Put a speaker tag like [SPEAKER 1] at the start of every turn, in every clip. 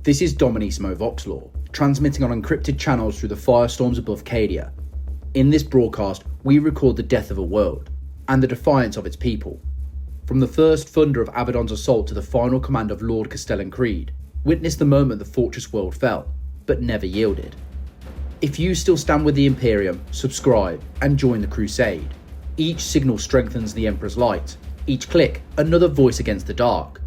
[SPEAKER 1] This is Dominissimo Voxlore, transmitting on encrypted channels through the firestorms above Cadia. In this broadcast, we record the death of a world, and the defiance of its people. From the first thunder of Abaddon's assault to the final command of Lord Castellan Creed, witness the moment the fortress world fell, but never yielded. If you still stand with the Imperium, subscribe and join the crusade. Each signal strengthens the Emperor's light, each click another voice against the dark.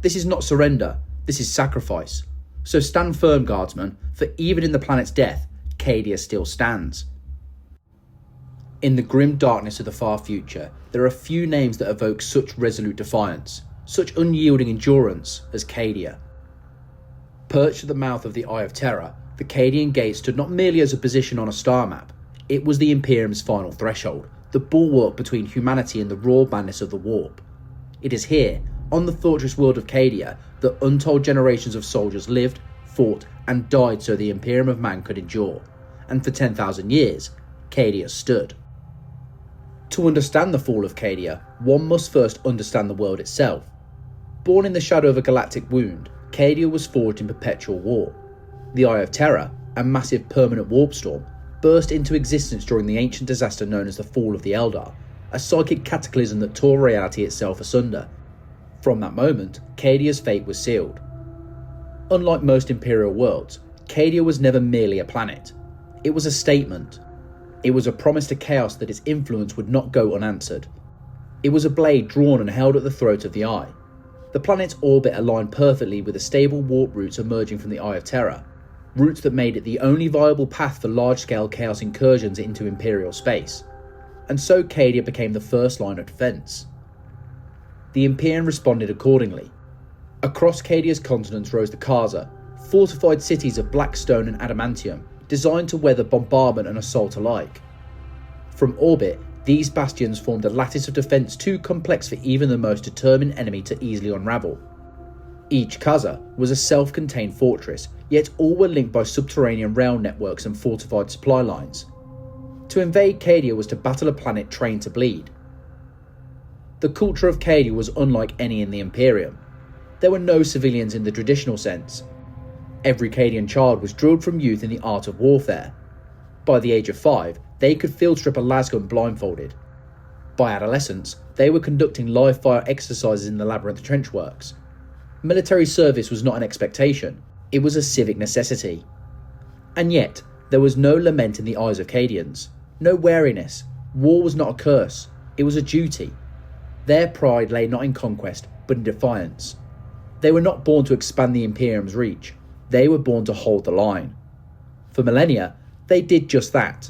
[SPEAKER 1] This is not surrender, this is sacrifice. So stand firm, guardsmen, for even in the planet's death, Cadia still stands. In the grim darkness of the far future, there are few names that evoke such resolute defiance, such unyielding endurance as Cadia. Perched at the mouth of the Eye of Terra, the Cadian Gate stood not merely as a position on a star map, it was the Imperium's final threshold, the bulwark between humanity and the raw madness of the warp. It is here, on the fortress world of Cadia, that untold generations of soldiers lived, fought and died so the Imperium of Man could endure, and for 10,000 years, Cadia stood. To understand the fall of Cadia, one must first understand the world itself. Born in the shadow of a galactic wound, Cadia was forged in perpetual war. The Eye of Terra, a massive permanent warp storm, burst into existence during the ancient disaster known as the Fall of the Eldar, a psychic cataclysm that tore reality itself asunder. From that moment, Cadia's fate was sealed. Unlike most Imperial worlds, Cadia was never merely a planet. It was a statement. It was a promise to Chaos that its influence would not go unanswered. It was a blade drawn and held at the throat of the Eye. The planet's orbit aligned perfectly with the stable warp routes emerging from the Eye of Terra, routes that made it the only viable path for large-scale Chaos incursions into Imperial space. And so Cadia became the first line of defence. The Imperium responded accordingly. Across Cadia's continents rose the Kaza, fortified cities of black stone and adamantium, designed to weather bombardment and assault alike. From orbit, these bastions formed a lattice of defence too complex for even the most determined enemy to easily unravel. Each Kaza was a self-contained fortress, yet all were linked by subterranean rail networks and fortified supply lines. To invade Cadia was to battle a planet trained to bleed. The culture of Cadia was unlike any in the Imperium. There were no civilians in the traditional sense. Every Cadian child was drilled from youth in the art of warfare. By the age of 5, they could field strip a lasgun blindfolded. By adolescence, they were conducting live fire exercises in the Labyrinth trenchworks. Military service was not an expectation, it was a civic necessity. And yet, there was no lament in the eyes of Cadians, no wariness. War was not a curse, it was a duty. Their pride lay not in conquest, but in defiance. They were not born to expand the Imperium's reach, they were born to hold the line. For millennia, they did just that.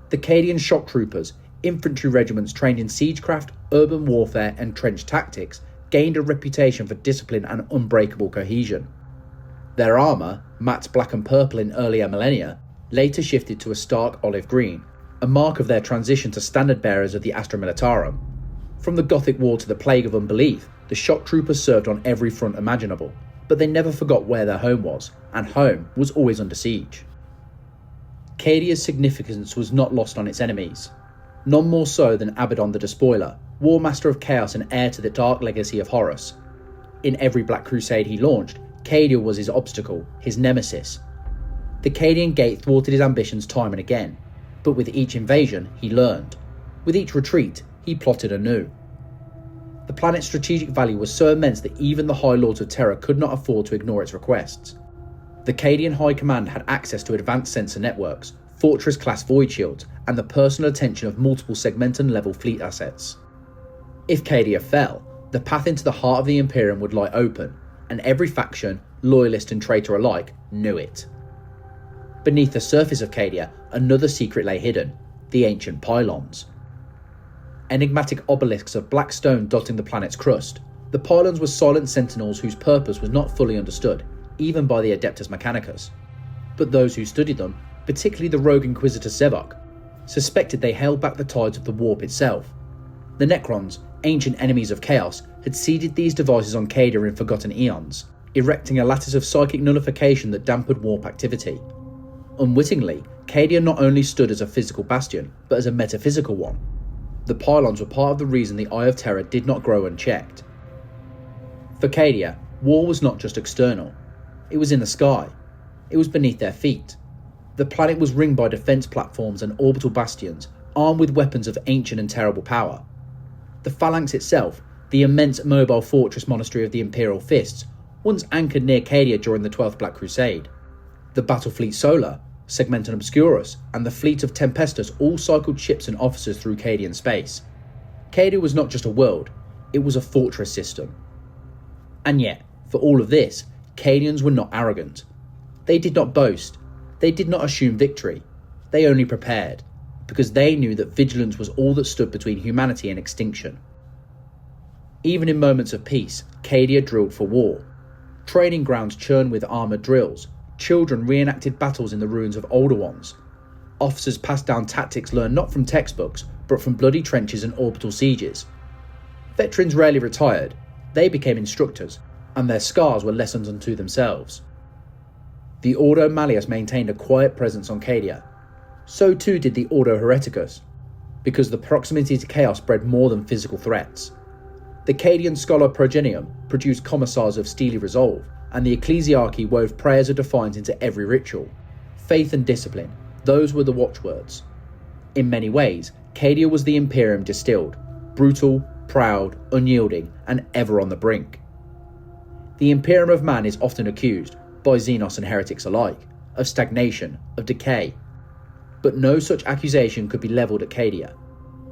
[SPEAKER 1] The Cadian shock troopers, infantry regiments trained in siegecraft, urban warfare and trench tactics, gained a reputation for discipline and unbreakable cohesion. Their armour, matte black and purple in earlier millennia, later shifted to a stark olive green, a mark of their transition to standard bearers of the Astra Militarum. From the Gothic War to the Plague of Unbelief, the shock troopers served on every front imaginable, but they never forgot where their home was, and home was always under siege. Cadia's significance was not lost on its enemies, none more so than Abaddon the Despoiler, War Master of Chaos and heir to the dark legacy of Horus. In every Black Crusade he launched, Cadia was his obstacle, his nemesis. The Cadian Gate thwarted his ambitions time and again, but with each invasion he learned. With each retreat, he plotted anew. The planet's strategic value was so immense that even the High Lords of Terra could not afford to ignore its requests. The Cadian High Command had access to advanced sensor networks, fortress-class void shields, and the personal attention of multiple segmenton level fleet assets. If Cadia fell, the path into the heart of the Imperium would lie open, and every faction, loyalist and traitor alike, knew it. Beneath the surface of Cadia, another secret lay hidden: the ancient pylons. Enigmatic obelisks of black stone dotting the planet's crust, the pylons were silent sentinels whose purpose was not fully understood, even by the Adeptus Mechanicus. But those who studied them, particularly the rogue Inquisitor Zevok, suspected they held back the tides of the warp itself. The Necrons, ancient enemies of Chaos, had seeded these devices on Cadia in forgotten eons, erecting a lattice of psychic nullification that dampened warp activity. Unwittingly, Cadia not only stood as a physical bastion, but as a metaphysical one. The pylons were part of the reason the Eye of Terra did not grow unchecked. For Cadia, war was not just external. It was in the sky. It was beneath their feet. The planet was ringed by defence platforms and orbital bastions, armed with weapons of ancient and terrible power. The Phalanx itself, the immense mobile fortress monastery of the Imperial Fists, once anchored near Cadia during the 12th Black Crusade. The Battle Fleet Solar, Segmentum Obscurus, and the fleet of Tempestus all cycled ships and officers through Cadian space. Cadia was not just a world, it was a fortress system. And yet, for all of this, Cadians were not arrogant. They did not boast. They did not assume victory. They only prepared, because they knew that vigilance was all that stood between humanity and extinction. Even in moments of peace, Cadia drilled for war. Training grounds churned with armoured drills. Children reenacted battles in the ruins of older ones. Officers passed down tactics learned not from textbooks, but from bloody trenches and orbital sieges. Veterans rarely retired. They became instructors, and their scars were lessons unto themselves. The Ordo Malleus maintained a quiet presence on Cadia. So too did the Ordo Hereticus, because the proximity to chaos bred more than physical threats. The Cadian scholar Progenium produced commissars of steely resolve, and the ecclesiarchy wove prayers of defiance into every ritual. Faith and discipline, those were the watchwords. In many ways, Cadia was the Imperium distilled, brutal, proud, unyielding, and ever on the brink. The Imperium of Man is often accused, by Xenos and heretics alike, of stagnation, of decay. But no such accusation could be levelled at Cadia.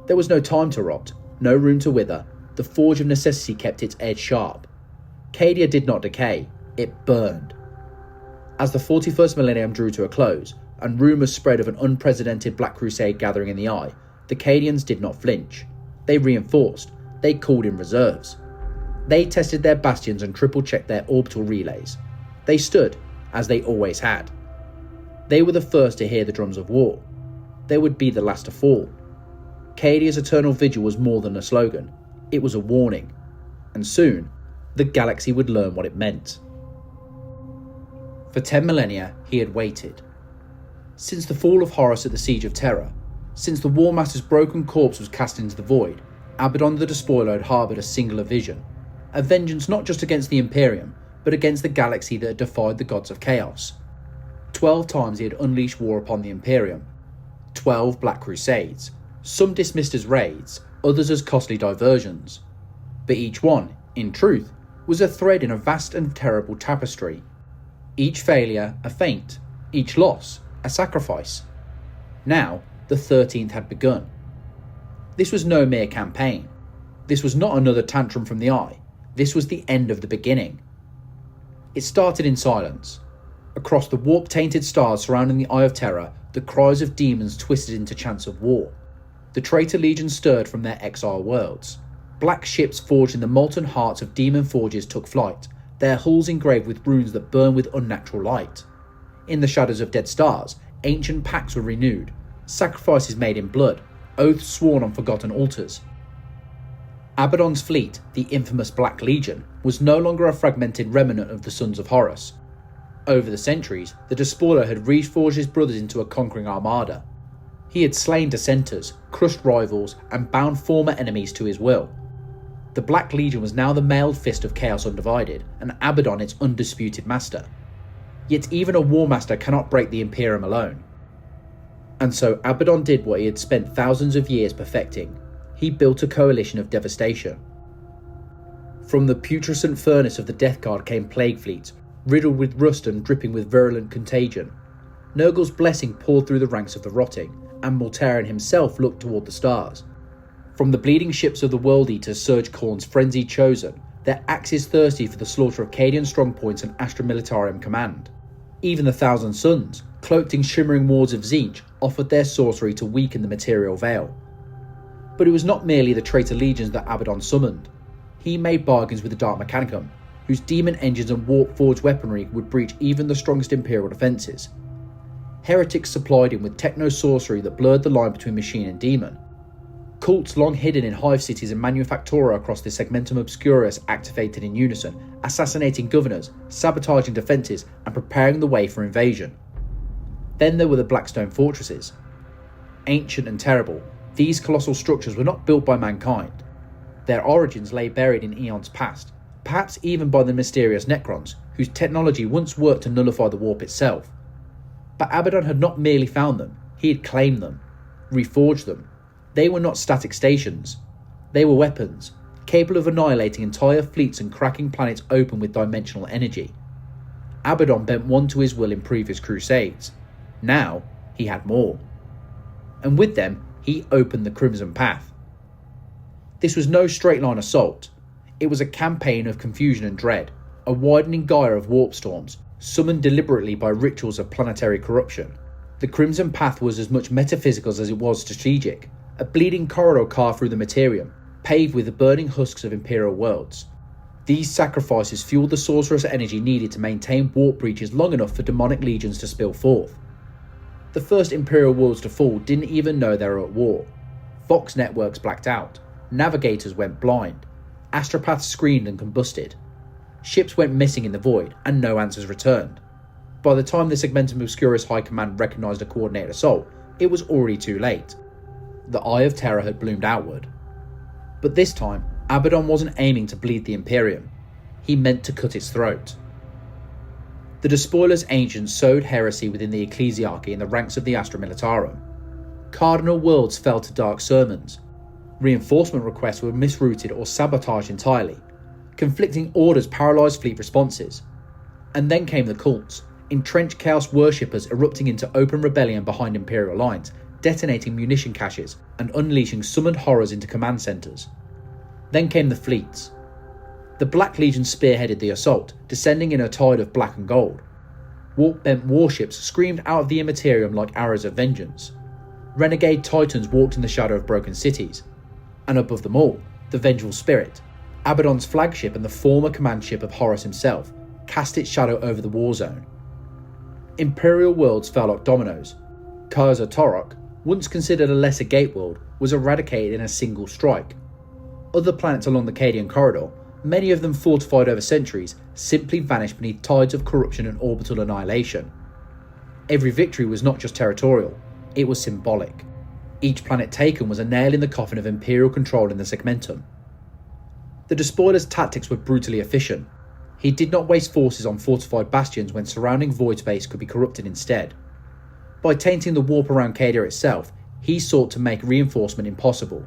[SPEAKER 1] There was no time to rot, no room to wither. The forge of necessity kept its edge sharp. Cadia did not decay, it burned. As the 41st millennium drew to a close, and rumours spread of an unprecedented Black Crusade gathering in the eye, the Cadians did not flinch. They reinforced, they called in reserves. They tested their bastions and triple-checked their orbital relays. They stood, as they always had. They were the first to hear the drums of war. They would be the last to fall. Cadia's eternal vigil was more than a slogan. It was a warning. And soon, the galaxy would learn what it meant. For 10 millennia, he had waited. Since the fall of Horus at the Siege of Terra, since the War Master's broken corpse was cast into the void, Abaddon the Despoiler had harboured a singular vision. A vengeance not just against the Imperium, but against the galaxy that had defied the gods of chaos. 12 times he had unleashed war upon the Imperium. 12 Black Crusades, some dismissed as raids, others as costly diversions. But each one, in truth, was a thread in a vast and terrible tapestry. Each failure a feint, each loss a sacrifice. Now, the 13th had begun. This was no mere campaign. This was not another tantrum from the Eye. This was the end of the beginning. It started in silence. Across the warp-tainted stars surrounding the Eye of Terror, the cries of demons twisted into chants of war. The traitor legions stirred from their exile worlds. Black ships forged in the molten hearts of demon forges took flight, their hulls engraved with runes that burn with unnatural light. In the shadows of dead stars, ancient pacts were renewed, sacrifices made in blood, oaths sworn on forgotten altars. Abaddon's fleet, the infamous Black Legion, was no longer a fragmented remnant of the Sons of Horus. Over the centuries, the Despoiler had reforged his brothers into a conquering armada. He had slain dissenters, crushed rivals, and bound former enemies to his will. The Black Legion was now the mailed fist of Chaos Undivided, and Abaddon its undisputed master. Yet even a War Master cannot break the Imperium alone. And so Abaddon did what he had spent thousands of years perfecting. He built a coalition of devastation. From the putrescent furnace of the Death Guard came plague fleets, riddled with rust and dripping with virulent contagion. Nurgle's blessing poured through the ranks of the rotting, and Mortarion himself looked toward the stars. From the bleeding ships of the World Eaters surged Khorne's frenzied chosen, their axes thirsty for the slaughter of Cadian strongpoints and Astra Militarum command. Even the Thousand Suns, cloaked in shimmering wards of Tzeentch, offered their sorcery to weaken the material veil. But it was not merely the traitor legions that Abaddon summoned. He made bargains with the Dark Mechanicum, whose demon engines and warp-forged weaponry would breach even the strongest Imperial defences. Heretics supplied him with techno-sorcery that blurred the line between machine and demon. Cults long hidden in hive cities and manufactura across the Segmentum Obscurus activated in unison, assassinating governors, sabotaging defences, and preparing the way for invasion. Then there were the Blackstone fortresses. Ancient and terrible, these colossal structures were not built by mankind. Their origins lay buried in eons past, perhaps even by the mysterious Necrons, whose technology once worked to nullify the warp itself. But Abaddon had not merely found them, he had claimed them, reforged them. They were not static stations. They were weapons, capable of annihilating entire fleets and cracking planets open with dimensional energy. Abaddon bent one to his will in previous crusades. Now, he had more. And with them, he opened the Crimson Path. This was no straight-line assault. It was a campaign of confusion and dread, a widening gyre of warp storms, summoned deliberately by rituals of planetary corruption. The Crimson Path was as much metaphysical as it was strategic, a bleeding corridor carved through the materium, paved with the burning husks of Imperial worlds. These sacrifices fueled the sorcerous energy needed to maintain warp breaches long enough for demonic legions to spill forth. The first Imperial worlds to fall didn't even know they were at war. Vox networks blacked out, navigators went blind, astropaths screamed and combusted. Ships went missing in the void, and no answers returned. By the time the Segmentum Obscurus High Command recognised a coordinated assault, it was already too late. The Eye of Terror had bloomed outward. But this time, Abaddon wasn't aiming to bleed the Imperium. He meant to cut its throat. The Despoilers Ancients sowed heresy within the ecclesiarchy in the ranks of the Astra Militarum. Cardinal worlds fell to dark sermons. Reinforcement requests were misrouted or sabotaged entirely. Conflicting orders paralysed fleet responses. And then came the cults, entrenched chaos worshippers erupting into open rebellion behind Imperial lines, detonating munition caches and unleashing summoned horrors into command centres. Then came the fleets. The Black Legion spearheaded the assault, descending in a tide of black and gold. Warp-bent warships screamed out of the immaterium like arrows of vengeance. Renegade titans walked in the shadow of broken cities. And above them all, the Vengeful Spirit, Abaddon's flagship and the former command ship of Horus himself, cast its shadow over the war zone. Imperial worlds fell like dominoes. Kaiser Torok, once considered a lesser gate world, was eradicated in a single strike. Other planets along the Cadian corridor, many of them fortified over centuries, simply vanished beneath tides of corruption and orbital annihilation. Every victory was not just territorial, it was symbolic. Each planet taken was a nail in the coffin of Imperial control in the Segmentum. The Despoiler's tactics were brutally efficient. He did not waste forces on fortified bastions when surrounding void space could be corrupted instead. By tainting the warp around Cadia itself, he sought to make reinforcement impossible.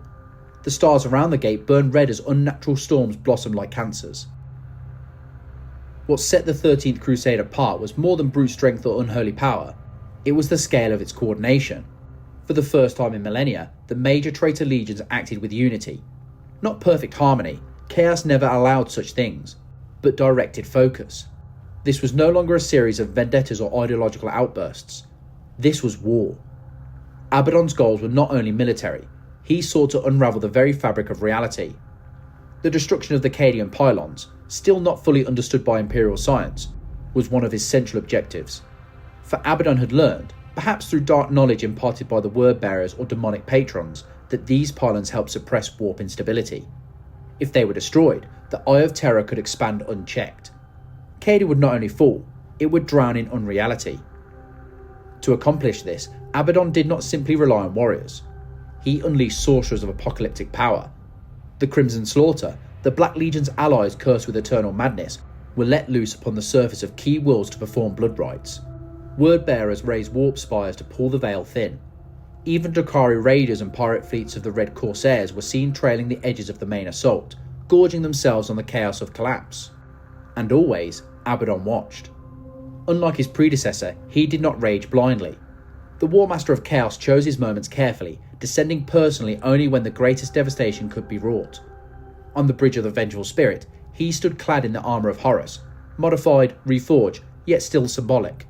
[SPEAKER 1] The stars around the gate burned red as unnatural storms blossomed like cancers. What set the 13th Crusade apart was more than brute strength or unholy power. It was the scale of its coordination. For the first time in millennia, the major traitor legions acted with unity. Not perfect harmony, chaos never allowed such things, but directed focus. This was no longer a series of vendettas or ideological outbursts. This was war. Abaddon's goals were not only military, he sought to unravel the very fabric of reality. The destruction of the Cadian pylons, still not fully understood by Imperial science, was one of his central objectives. For Abaddon had learned, perhaps through dark knowledge imparted by the word-bearers or demonic patrons, that these pylons helped suppress warp instability. If they were destroyed, the Eye of Terror could expand unchecked. Cadia would not only fall, it would drown in unreality. To accomplish this, Abaddon did not simply rely on warriors. He unleashed sorcerers of apocalyptic power. The Crimson Slaughter, the Black Legion's allies cursed with eternal madness, were let loose upon the surface of key worlds to perform blood rites. Word-bearers raised warp spires to pull the veil thin. Even Drakari raiders and pirate fleets of the Red Corsairs were seen trailing the edges of the main assault, gorging themselves on the chaos of collapse. And always, Abaddon watched. Unlike his predecessor, he did not rage blindly. The Warmaster of Chaos chose his moments carefully, descending personally only when the greatest devastation could be wrought. On the bridge of the Vengeful Spirit, he stood clad in the armour of Horus, modified, reforged, yet still symbolic.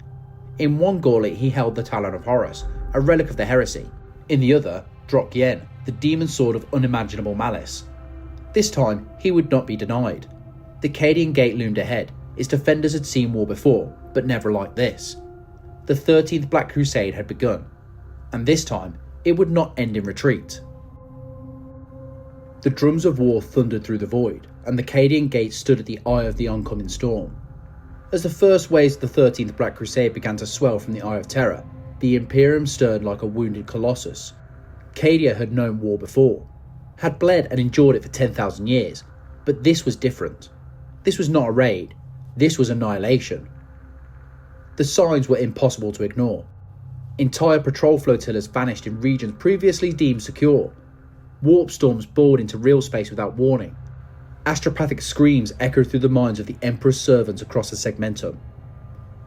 [SPEAKER 1] In one gauntlet he held the Talon of Horus, a relic of the heresy. In the other, Drok Yen, the demon sword of unimaginable malice. This time, he would not be denied. The Cadian Gate loomed ahead. Its defenders had seen war before, but never like this. The 13th Black Crusade had begun, and this time, it would not end in retreat. The drums of war thundered through the void, and the Cadian Gate stood at the eye of the oncoming storm. As the first waves of the 13th Black Crusade began to swell from the Eye of Terror, the Imperium stirred like a wounded colossus. Cadia had known war before, had bled and endured it for 10,000 years, but this was different. This was not a raid, This was annihilation. The signs were impossible to ignore. Entire patrol flotillas vanished in regions previously deemed secure. Warp storms bored into real space without warning. Astropathic screams echoed through the minds of the Emperor's servants across the segmentum.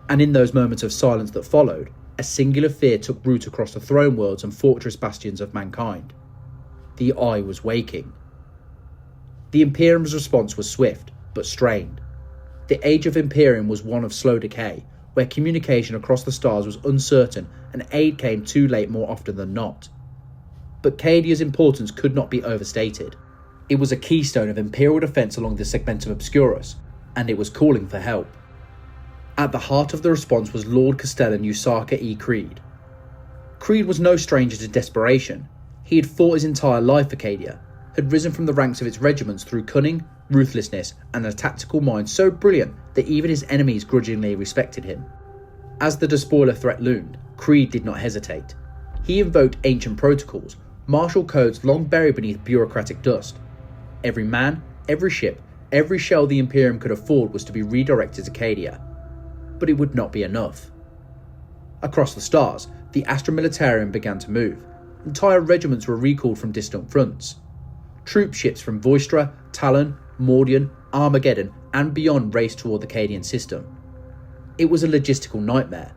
[SPEAKER 1] And in those moments of silence that followed, a singular fear took root across the throne worlds and fortress bastions of mankind. The Eye was waking. The Imperium's response was swift, but strained. The age of Imperium was one of slow decay, where communication across the stars was uncertain and aid came too late more often than not. But Cadia's importance could not be overstated. It was a keystone of Imperial defence along the Segmentum Obscurus, and it was calling for help. At the heart of the response was Lord Castellan Usaka E. Creed. Creed was no stranger to desperation. He had fought his entire life for Cadia, had risen from the ranks of its regiments through cunning, ruthlessness, and a tactical mind so brilliant that even his enemies grudgingly respected him. As the despoiler threat loomed, Creed did not hesitate. He invoked ancient protocols, martial codes long buried beneath bureaucratic dust. Every man, every ship, every shell the Imperium could afford was to be redirected to Cadia. But it would not be enough. Across the stars, the Astra Militarum began to move. Entire regiments were recalled from distant fronts. Troop ships from Voistra, Talon, Mordian, Armageddon, and beyond raced toward the Cadian system. It was a logistical nightmare.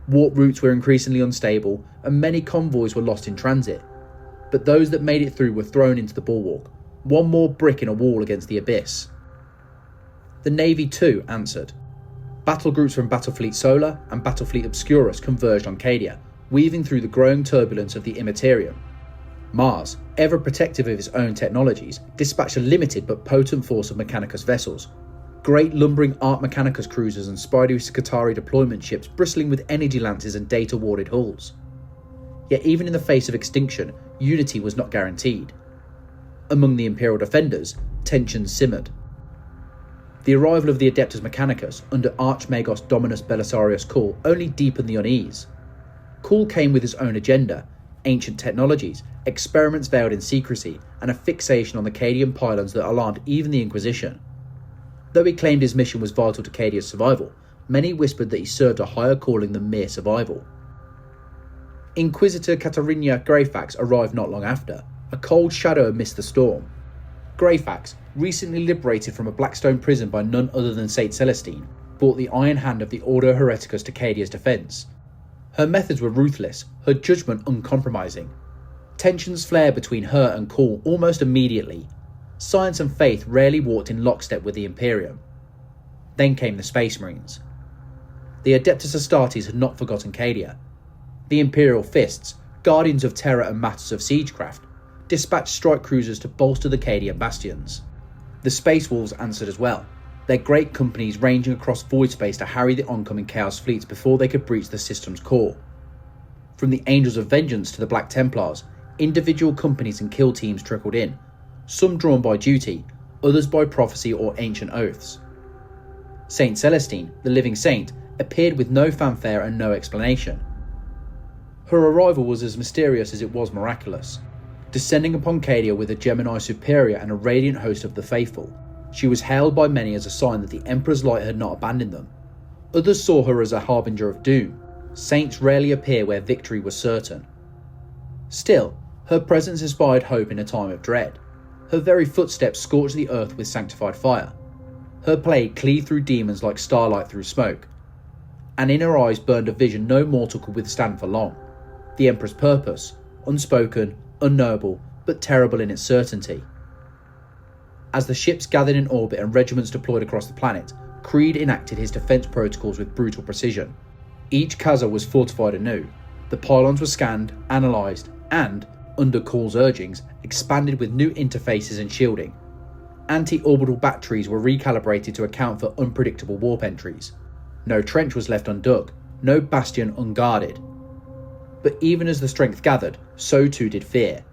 [SPEAKER 1] Warp routes were increasingly unstable, and many convoys were lost in transit. But those that made it through were thrown into the bulwark, one more brick in a wall against the abyss. The Navy too answered. Battle groups from Battlefleet Solar and Battlefleet Obscurus converged on Cadia, weaving through the growing turbulence of the Immaterium. Mars, ever protective of its own technologies, dispatched a limited but potent force of Mechanicus vessels. Great lumbering Art Mechanicus cruisers and Spider Scutari deployment ships bristling with energy lances and data-warded hulls. Yet even in the face of extinction, unity was not guaranteed. Among the Imperial defenders, tensions simmered. The arrival of the Adeptus Mechanicus under Archmagos Dominus Belisarius Cawl only deepened the unease. Cawl came with his own agenda, ancient technologies, experiments veiled in secrecy, and a fixation on the Cadian pylons that alarmed even the Inquisition. Though he claimed his mission was vital to Cadia's survival, many whispered that he served a higher calling than mere survival. Inquisitor Katarina Greyfax arrived not long after, a cold shadow amidst the storm. Greyfax, recently liberated from a Blackstone prison by none other than Saint Celestine, brought the iron hand of the Ordo Hereticus to Cadia's defence. Her methods were ruthless, her judgment uncompromising. Tensions flared between her and Cawl almost immediately. Science and faith rarely walked in lockstep with the Imperium. Then came the Space Marines. The Adeptus Astartes had not forgotten Cadia. The Imperial Fists, guardians of Terra and masters of siegecraft, dispatched strike cruisers to bolster the Cadian bastions. The Space Wolves answered as well, their great companies ranging across void space to harry the oncoming Chaos fleets before they could breach the system's core. From the Angels of Vengeance to the Black Templars, individual companies and kill teams trickled in, some drawn by duty, others by prophecy or ancient oaths. Saint Celestine, the living saint, appeared with no fanfare and no explanation. Her arrival was as mysterious as it was miraculous. Descending upon Cadia with a Gemini superior and a radiant host of the faithful, she was hailed by many as a sign that the Emperor's light had not abandoned them. Others saw her as a harbinger of doom. Saints rarely appear where victory was certain. Still, her presence inspired hope in a time of dread. Her very footsteps scorched the earth with sanctified fire. Her blade cleaved through demons like starlight through smoke. And in her eyes burned a vision no mortal could withstand for long. The Emperor's purpose, unspoken, unknowable, but terrible in its certainty. As the ships gathered in orbit and regiments deployed across the planet, Creed enacted his defence protocols with brutal precision. Each Kazar was fortified anew. The pylons were scanned, analysed, and, under Cawl's urgings, expanded with new interfaces and shielding. Anti-orbital batteries were recalibrated to account for unpredictable warp entries. No trench was left undug, no bastion unguarded. But even as the strength gathered, so too did fear.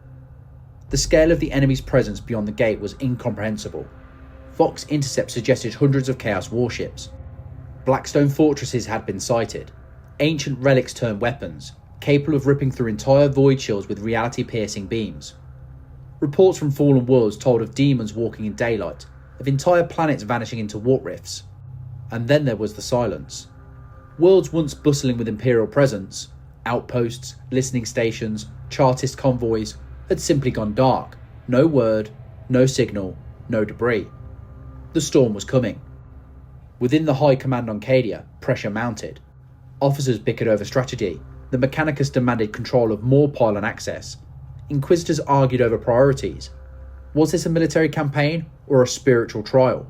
[SPEAKER 1] The scale of the enemy's presence beyond the gate was incomprehensible. Vox intercepts suggested hundreds of Chaos warships. Blackstone fortresses had been sighted. Ancient relics turned weapons, capable of ripping through entire void shields with reality-piercing beams. Reports from fallen worlds told of demons walking in daylight, of entire planets vanishing into warp rifts. and then there was the silence. Worlds once bustling with Imperial presence, outposts, listening stations, Chartist convoys, had simply gone dark. No word, no signal, no debris. The storm was coming. Within the high command on Cadia, pressure mounted. Officers bickered over strategy. The Mechanicus demanded control of more pylon access. Inquisitors argued over priorities. Was this a military campaign or a spiritual trial?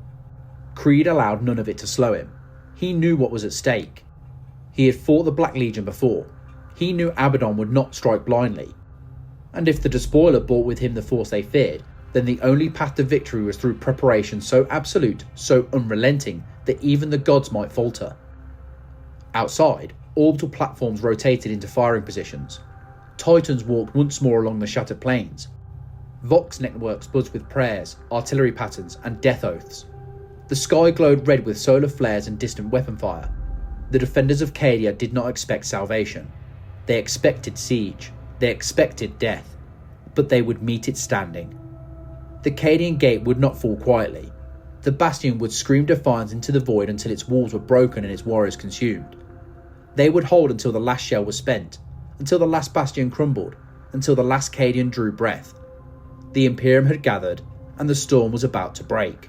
[SPEAKER 1] Creed allowed none of it to slow him. He knew what was at stake. He had fought the Black Legion before. He knew Abaddon would not strike blindly. And if the Despoiler brought with him the force they feared, then the only path to victory was through preparation so absolute, so unrelenting, that even the gods might falter. Outside, orbital platforms rotated into firing positions. Titans walked once more along the shattered plains. Vox networks buzzed with prayers, artillery patterns, and death oaths. The sky glowed red with solar flares and distant weapon fire. The defenders of Cadia did not expect salvation. They expected siege. They expected death. But they would meet it standing. The Cadian gate would not fall quietly. The bastion would scream defiance into the void until its walls were broken and its warriors consumed. They would hold until the last shell was spent, until the last bastion crumbled, until the last Cadian drew breath. The Imperium had gathered, and the storm was about to break.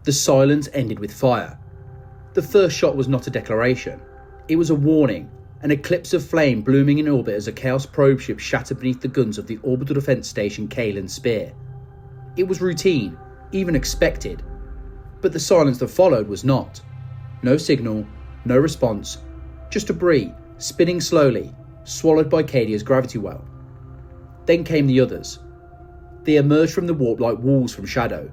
[SPEAKER 1] The silence ended with fire. The first shot was not a declaration. It was a warning, an eclipse of flame blooming in orbit as a Chaos probe ship shattered beneath the guns of the orbital defense station Kaelin's Spear. It was routine, even expected. But the silence that followed was not. No signal, no response, just debris, spinning slowly, swallowed by Cadia's gravity well. Then came the others. They emerged from the warp like wolves from shadow.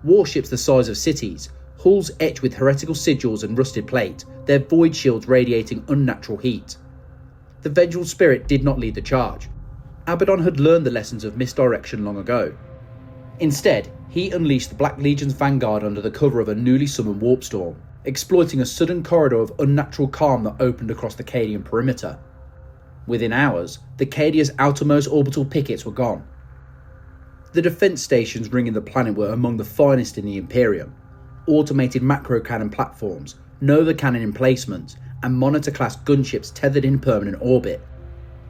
[SPEAKER 1] Warships the size of cities, hulls etched with heretical sigils and rusted plate, their void shields radiating unnatural heat. The vengeful spirit did not lead the charge. Abaddon had learned the lessons of misdirection long ago. Instead, he unleashed the Black Legion's vanguard under the cover of a newly summoned warp storm, exploiting a sudden corridor of unnatural calm that opened across the Cadian perimeter. Within hours, the Cadia's outermost orbital pickets were gone. The defense stations ringing the planet were among the finest in the Imperium. Automated macro cannon platforms, Nova cannon emplacements, and monitor-class gunships tethered in permanent orbit.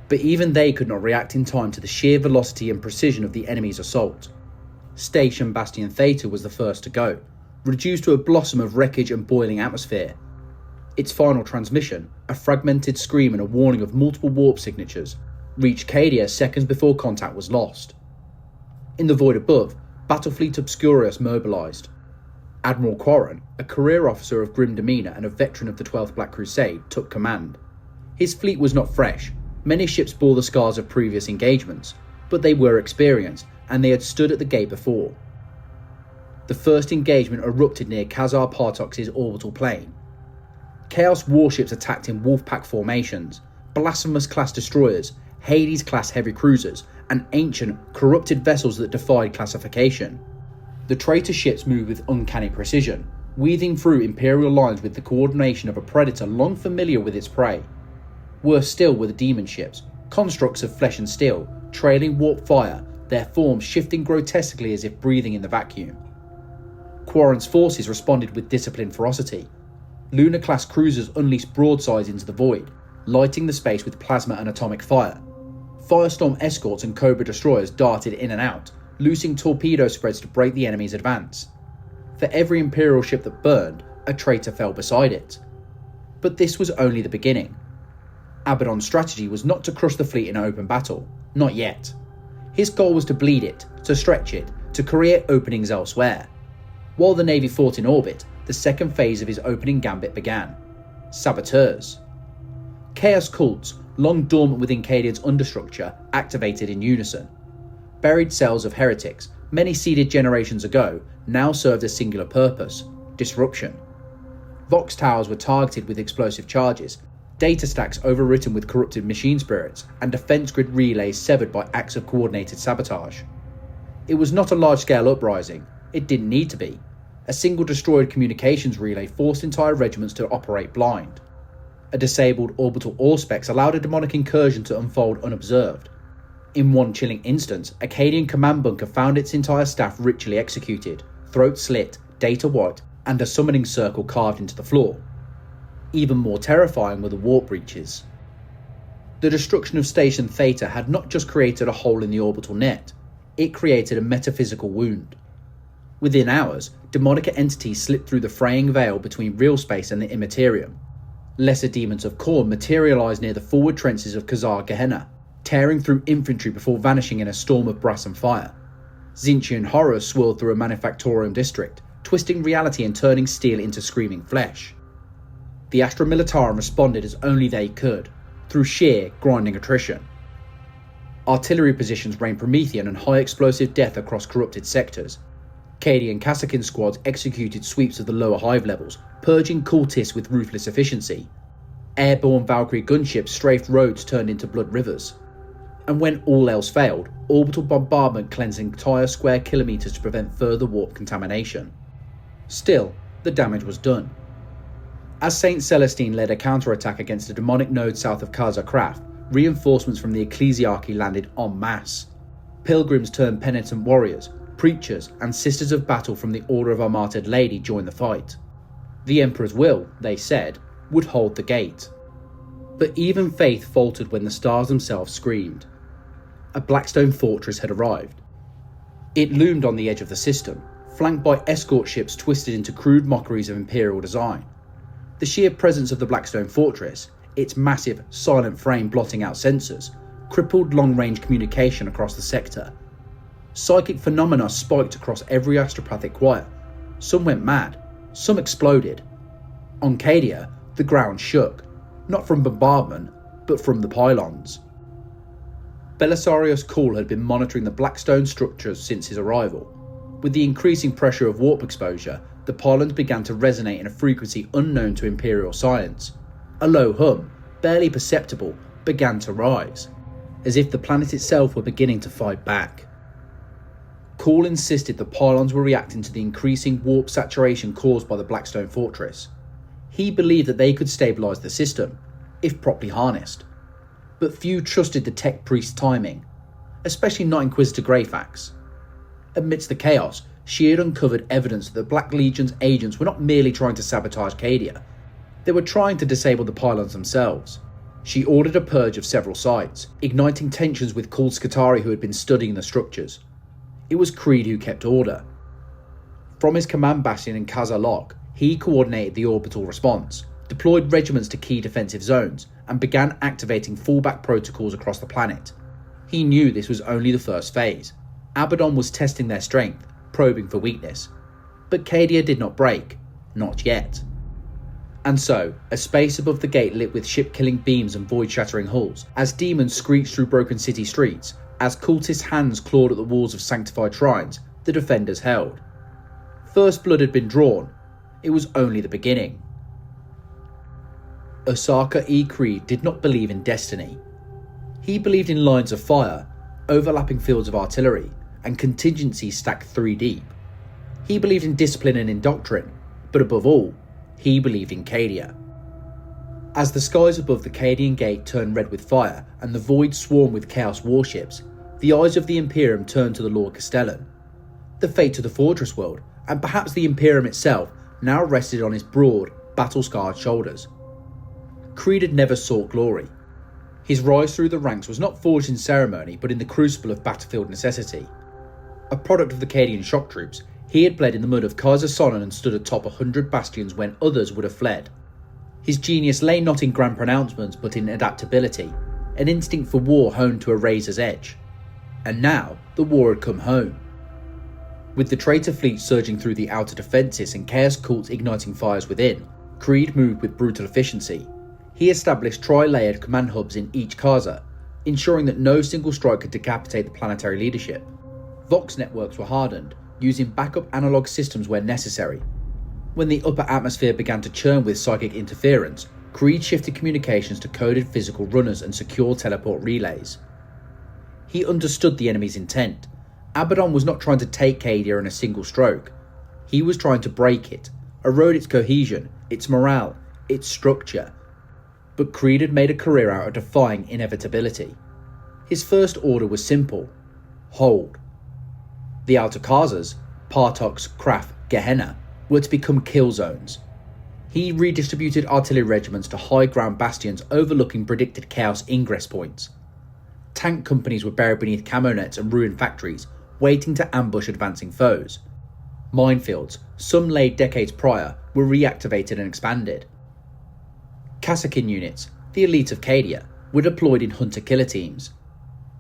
[SPEAKER 1] But even they could not react in time to the sheer velocity and precision of the enemy's assault. Station Bastion Theta was the first to go, reduced to a blossom of wreckage and boiling atmosphere. Its final transmission, a fragmented scream and a warning of multiple warp signatures, reached Cadia seconds before contact was lost. In the void above, Battlefleet Obscurius mobilised. Admiral Quarren, a career officer of grim demeanour and a veteran of the 12th Black Crusade, took command. His fleet was not fresh. Many ships bore the scars of previous engagements, but they were experienced, and they had stood at the gate before. The first engagement erupted near Khazar Partox's orbital plane. Chaos warships attacked in Wolfpack formations, Blasphemous-class destroyers, Hades-class heavy cruisers, and ancient, corrupted vessels that defied classification. The traitor ships moved with uncanny precision, weaving through Imperial lines with the coordination of a predator long familiar with its prey. Worse still were the demon ships, constructs of flesh and steel, trailing warp fire, their forms shifting grotesquely as if breathing in the vacuum. Quarren's forces responded with disciplined ferocity. Lunar-class cruisers unleashed broadsides into the void, lighting the space with plasma and atomic fire. Firestorm escorts and Cobra destroyers darted in and out, loosing torpedo spreads to break the enemy's advance. For every Imperial ship that burned, a traitor fell beside it. But this was only the beginning. Abaddon's strategy was not to crush the fleet in open battle, not yet. His goal was to bleed it, to stretch it, to create openings elsewhere. While the Navy fought in orbit, the second phase of his opening gambit began. Saboteurs. Chaos cults, long dormant within Cadian's understructure, activated in unison. Buried cells of heretics, many seeded generations ago, now served a singular purpose: disruption. Vox towers were targeted with explosive charges, data stacks overwritten with corrupted machine spirits, and defense grid relays severed by acts of coordinated sabotage. It was not a large-scale uprising. It didn't need to be. A single destroyed communications relay forced entire regiments to operate blind. A disabled orbital Auspex allowed a demonic incursion to unfold unobserved. In one chilling instance, a Cadian command bunker found its entire staff ritually executed, throats slit, data wiped, and a summoning circle carved into the floor. Even more terrifying were the warp breaches. The destruction of Station Theta had not just created a hole in the orbital net, it created a metaphysical wound. Within hours, demonic entities slipped through the fraying veil between real space and the Immaterium. Lesser demons of Khorne materialised near the forward trenches of Khazar Gehenna, tearing through infantry before vanishing in a storm of brass and fire. Tzeentchian horrors swirled through a manufactorium district, twisting reality and turning steel into screaming flesh. The Astra Militarum responded as only they could, through sheer, grinding attrition. Artillery positions rained Promethean and high-explosive death across corrupted sectors. Cadian Kassakin squads executed sweeps of the lower hive levels, purging cultists with ruthless efficiency. Airborne Valkyrie gunships strafed roads turned into blood rivers. And when all else failed, orbital bombardment cleansed entire square kilometres to prevent further warp contamination. Still, the damage was done. As Saint Celestine led a counterattack against the demonic node south of Khazar Kraft, reinforcements from the Ecclesiarchy landed en masse. Pilgrims turned penitent warriors, preachers and sisters of battle from the Order of Our Martyred Lady joined the fight. The Emperor's will, they said, would hold the gate. But even faith faltered when the stars themselves screamed. A Blackstone fortress had arrived. It loomed on the edge of the system, flanked by escort ships twisted into crude mockeries of Imperial design. The sheer presence of the Blackstone fortress, its massive, silent frame blotting out sensors, crippled long-range communication across the sector. Psychic phenomena spiked across every astropathic choir. Some went mad, some exploded. On Cadia, the ground shook, not from bombardment, but from the pylons. Belisarius Cawl had been monitoring the Blackstone structures since his arrival. With the increasing pressure of warp exposure, the pylons began to resonate in a frequency unknown to Imperial science. A low hum, barely perceptible, began to rise, as if the planet itself were beginning to fight back. Cawl insisted the pylons were reacting to the increasing warp saturation caused by the Blackstone fortress. He believed that they could stabilise the system, if properly harnessed. But few trusted the tech priest's timing, especially not Inquisitor Greyfax. Amidst the chaos, she had uncovered evidence that the Black Legion's agents were not merely trying to sabotage Cadia, they were trying to disable the pylons themselves. She ordered a purge of several sites, igniting tensions with Khul Skitarii who had been studying the structures. It was Creed who kept order. From his command bastion in Khazar Lock, he coordinated the orbital response, deployed regiments to key defensive zones, and began activating fallback protocols across the planet. He knew this was only the first phase. Abaddon was testing their strength, probing for weakness. But Cadia did not break, not yet. And so, a space above the gate lit with ship-killing beams and void-shattering hulls, as demons screeched through broken city streets, as cultist hands clawed at the walls of sanctified shrines, the defenders held. First blood had been drawn. It was only the beginning. Osaka E. Creed did not believe in destiny. He believed in lines of fire, overlapping fields of artillery, and contingencies stacked 3 deep. He believed in discipline and in doctrine, but above all, he believed in Cadia. As the skies above the Cadian gate turned red with fire and the void swarmed with chaos warships, the eyes of the Imperium turned to the Lord Castellan. The fate of the fortress world, and perhaps the Imperium itself, now rested on his broad, battle-scarred shoulders. Creed had never sought glory. His rise through the ranks was not forged in ceremony but in the crucible of battlefield necessity. A product of the Cadian shock troops, he had bled in the mud of Kaiser Sonnen and stood atop 100 bastions when others would have fled. His genius lay not in grand pronouncements but in adaptability, an instinct for war honed to a razor's edge. And now, the war had come home. With the traitor fleet surging through the outer defences and chaos cults igniting fires within, Creed moved with brutal efficiency. He established tri-layered command hubs in each Khazar, ensuring that no single strike could decapitate the planetary leadership. Vox networks were hardened, using backup analog systems where necessary. When the upper atmosphere began to churn with psychic interference, Creed shifted communications to coded physical runners and secure teleport relays. He understood the enemy's intent. Abaddon was not trying to take Cadia in a single stroke. He was trying to break it, erode its cohesion, its morale, its structure. But Creed had made a career out of defying inevitability. His first order was simple: hold. The outer Khazars, Partox, Kraf, Gehenna, were to become kill zones. He redistributed artillery regiments to high ground bastions overlooking predicted chaos ingress points. Tank companies were buried beneath camo nets and ruined factories, waiting to ambush advancing foes. Minefields, some laid decades prior, were reactivated and expanded. Kassakin units, the elite of Cadia, were deployed in hunter-killer teams.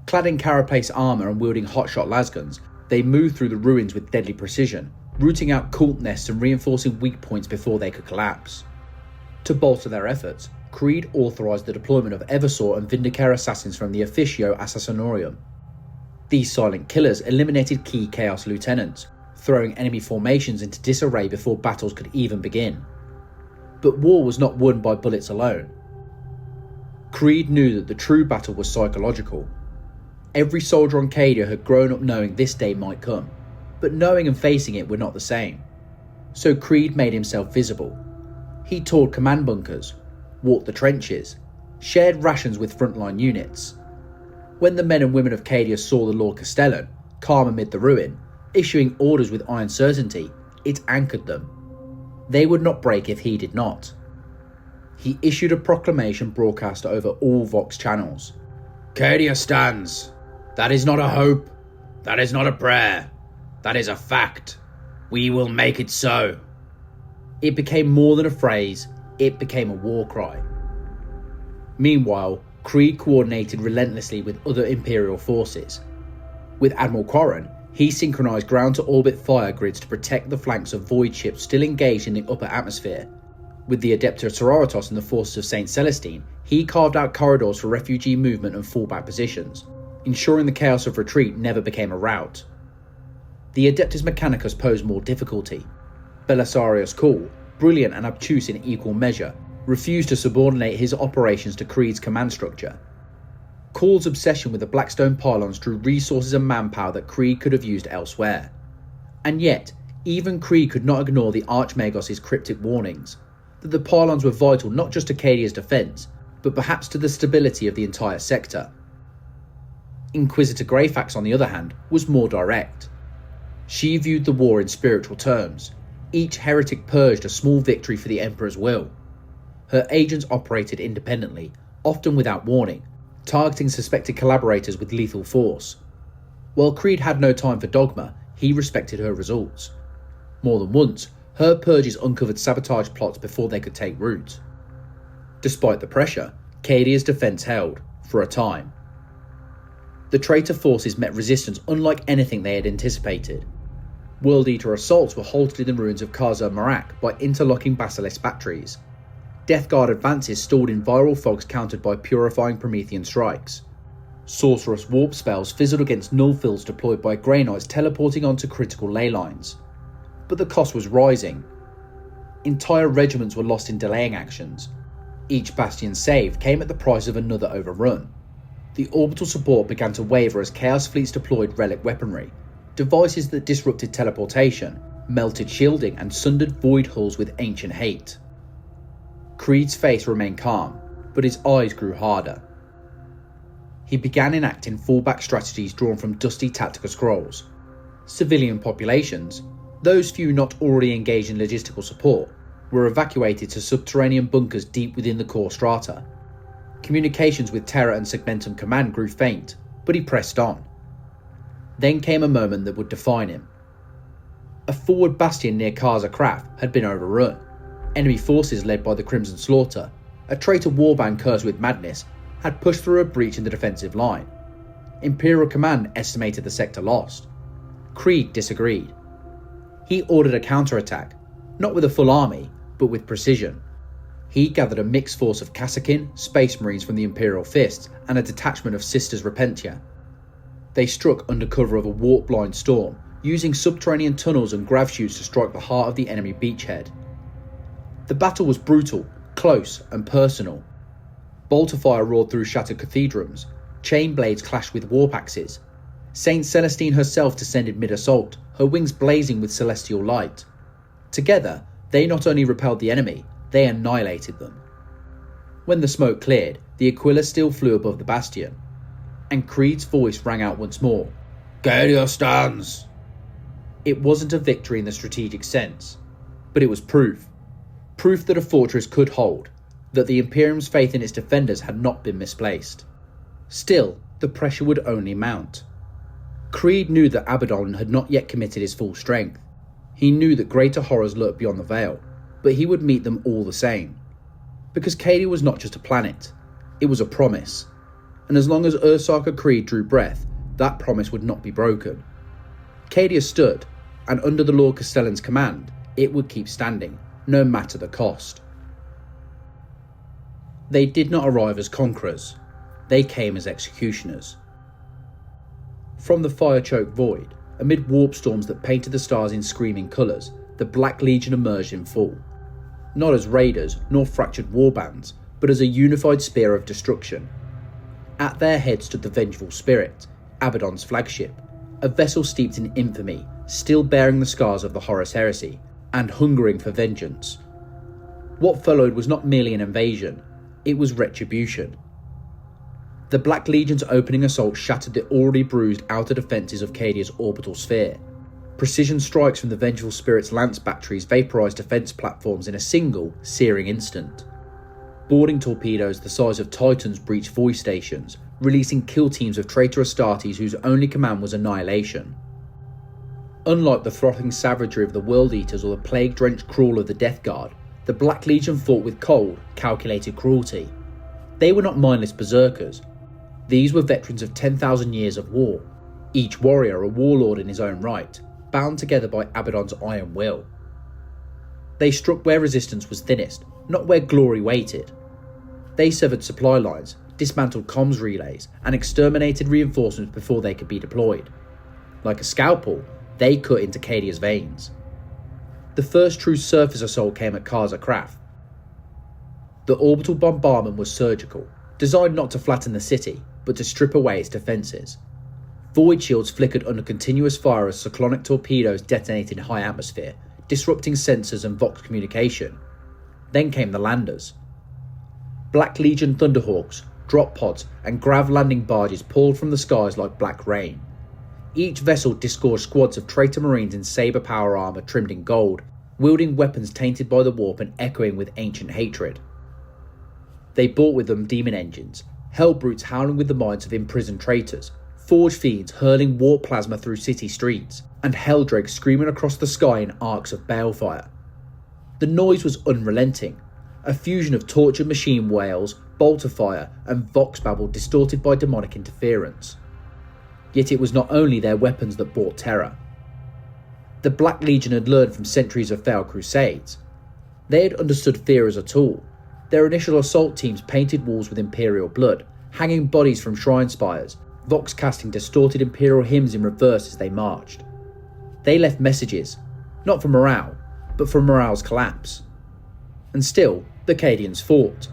[SPEAKER 1] Clad in carapace armour and wielding hotshot lasguns, they moved through the ruins with deadly precision, rooting out cult nests and reinforcing weak points before they could collapse. To bolster their efforts, Creed authorised the deployment of Eversor and Vindicare assassins from the Officio Assassinorium. These silent killers eliminated key Chaos lieutenants, throwing enemy formations into disarray before battles could even begin. But war was not won by bullets alone. Creed knew that the true battle was psychological. Every soldier on Cadia had grown up knowing this day might come, but knowing and facing it were not the same. So Creed made himself visible. He toured command bunkers, walked the trenches, shared rations with frontline units. When the men and women of Cadia saw the Lord Castellan, calm amid the ruin, issuing orders with iron certainty, it anchored them. They would not break if he did not. He issued a proclamation broadcast over all Vox channels. "Cadia stands. That is not a hope. That is not a prayer. That is a fact. We will make it so." It became more than a phrase, it became a war cry. Meanwhile, Creed coordinated relentlessly with other Imperial forces. With Admiral Quarren, he synchronised ground-to-orbit fire grids to protect the flanks of void ships still engaged in the upper atmosphere. With the Adepta Sororitas and the forces of Saint Celestine, he carved out corridors for refugee movement and fallback positions, ensuring the chaos of retreat never became a rout. The Adeptus Mechanicus posed more difficulty. Belisarius Cawl, brilliant and obtuse in equal measure, refused to subordinate his operations to Creed's command structure. Cawl's obsession with the Blackstone pylons drew resources and manpower that Creed could have used elsewhere. And yet, even Creed could not ignore the Archmagos' cryptic warnings, that the pylons were vital not just to Cadia's defence, but perhaps to the stability of the entire sector. Inquisitor Greyfax, on the other hand, was more direct. She viewed the war in spiritual terms. Each heretic purged a small victory for the Emperor's will. Her agents operated independently, often without warning, targeting suspected collaborators with lethal force. While Creed had no time for dogma, he respected her results. More than once, her purges uncovered sabotage plots before they could take root. Despite the pressure, Cadia's defence held, for a time. The traitor forces met resistance unlike anything they had anticipated. World Eater assaults were halted in the ruins of Kaza Marak by interlocking Basilisk batteries. Death Guard advances stalled in viral fogs countered by purifying Promethean strikes. Sorcerous warp spells fizzled against null fields deployed by Grey Knights teleporting onto critical ley lines. But the cost was rising. Entire regiments were lost in delaying actions. Each bastion saved came at the price of another overrun. The orbital support began to waver as Chaos fleets deployed relic weaponry, devices that disrupted teleportation, melted shielding and sundered void hulls with ancient hate. Creed's face remained calm, but his eyes grew harder. He began enacting fallback strategies drawn from dusty tactical scrolls. Civilian populations, those few not already engaged in logistical support, were evacuated to subterranean bunkers deep within the core strata. Communications with Terra and Segmentum Command grew faint, but he pressed on. Then came a moment that would define him. A forward bastion near Kaza Craft had been overrun. Enemy forces led by the Crimson Slaughter, a traitor warband cursed with madness, had pushed through a breach in the defensive line. Imperial Command estimated the sector lost. Creed disagreed. He ordered a counterattack, not with a full army, but with precision. He gathered a mixed force of Kassakin, Space Marines from the Imperial Fists, and a detachment of Sisters Repentia. They struck under cover of a warp-blind storm, using subterranean tunnels and grav chutes to strike the heart of the enemy beachhead. The battle was brutal, close, and personal. Bolter fire roared through shattered cathedrals, chain blades clashed with warp axes. Saint Celestine herself descended mid-assault, her wings blazing with celestial light. Together, they not only repelled the enemy, they annihilated them. When the smoke cleared, the Aquila still flew above the bastion, and Creed's voice rang out once more. "Cadia stands!" It wasn't a victory in the strategic sense. But it was proof. Proof that a fortress could hold, that the Imperium's faith in its defenders had not been misplaced. Still, the pressure would only mount. Creed knew that Abaddon had not yet committed his full strength. He knew that greater horrors lurked beyond the veil, but he would meet them all the same. Because Cadia was not just a planet, it was a promise. And as long as Ursarker Creed drew breath, that promise would not be broken. Cadia stood, and under the Lord Castellan's command, it would keep standing, no matter the cost. They did not arrive as conquerors, they came as executioners. From the fire-choked void, amid warp storms that painted the stars in screaming colours, the Black Legion emerged in full. Not as raiders, nor fractured warbands, but as a unified spear of destruction. At their head stood the Vengeful Spirit, Abaddon's flagship, a vessel steeped in infamy, still bearing the scars of the Horus Heresy, and hungering for vengeance. What followed was not merely an invasion, it was retribution. The Black Legion's opening assault shattered the already bruised outer defences of Cadia's orbital sphere. Precision strikes from the Vengeful Spirit's lance batteries vaporised defence platforms in a single, searing instant. Boarding torpedoes the size of Titans breached void stations, releasing kill teams of traitor Astartes whose only command was annihilation. Unlike the frothing savagery of the World Eaters or the plague-drenched crawl of the Death Guard, the Black Legion fought with cold, calculated cruelty. They were not mindless berserkers. These were veterans of 10,000 years of war, each warrior a warlord in his own right, bound together by Abaddon's iron will. They struck where resistance was thinnest, not where glory waited. They severed supply lines, dismantled comms relays, and exterminated reinforcements before they could be deployed. Like a scalpel, they cut into Cadia's veins. The first true surface assault came at Kaza Kraf. The orbital bombardment was surgical, designed not to flatten the city, but to strip away its defences. Void shields flickered under continuous fire as cyclonic torpedoes detonated in high atmosphere, disrupting sensors and Vox communication. Then came the landers. Black Legion Thunderhawks, drop pods, and grav landing barges poured from the skies like black rain. Each vessel disgorged squads of traitor Marines in saber power armour trimmed in gold, wielding weapons tainted by the warp and echoing with ancient hatred. They brought with them demon engines, hell brutes howling with the minds of imprisoned traitors, forge fiends hurling warp plasma through city streets, and helldrakes screaming across the sky in arcs of balefire. The noise was unrelenting, a fusion of tortured machine wails, bolter fire, and vox babble distorted by demonic interference. Yet it was not only their weapons that brought terror. The Black Legion had learned from centuries of failed crusades. They had understood fear as a tool. Their initial assault teams painted walls with Imperial blood, hanging bodies from shrine spires, vox casting distorted Imperial hymns in reverse as they marched. They left messages, not for morale, but for morale's collapse. And still, the Cadians fought.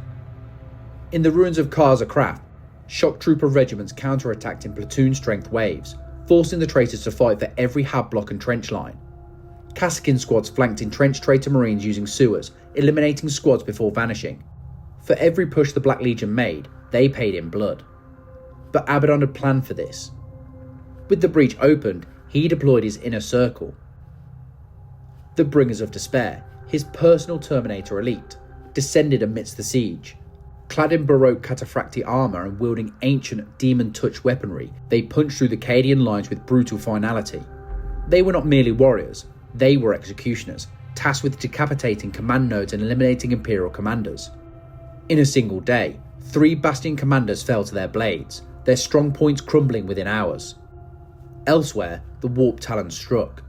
[SPEAKER 1] In the ruins of Kaza Kraf, shock trooper regiments counterattacked in platoon-strength waves, forcing the traitors to fight for every hab block and trench line. Kassakin squads flanked entrenched traitor Marines using sewers, eliminating squads before vanishing. For every push the Black Legion made, they paid in blood. But Abaddon had planned for this. With the breach opened, he deployed his inner circle. The Bringers of Despair, his personal Terminator elite, descended amidst the siege. Clad in Baroque cataphracti armour and wielding ancient demon-touch weaponry, they punched through the Cadian lines with brutal finality. They were not merely warriors, they were executioners, tasked with decapitating command nodes and eliminating Imperial commanders. In a single day, 3 Bastion commanders fell to their blades, their strong points crumbling within hours. Elsewhere, the Warp Talon struck.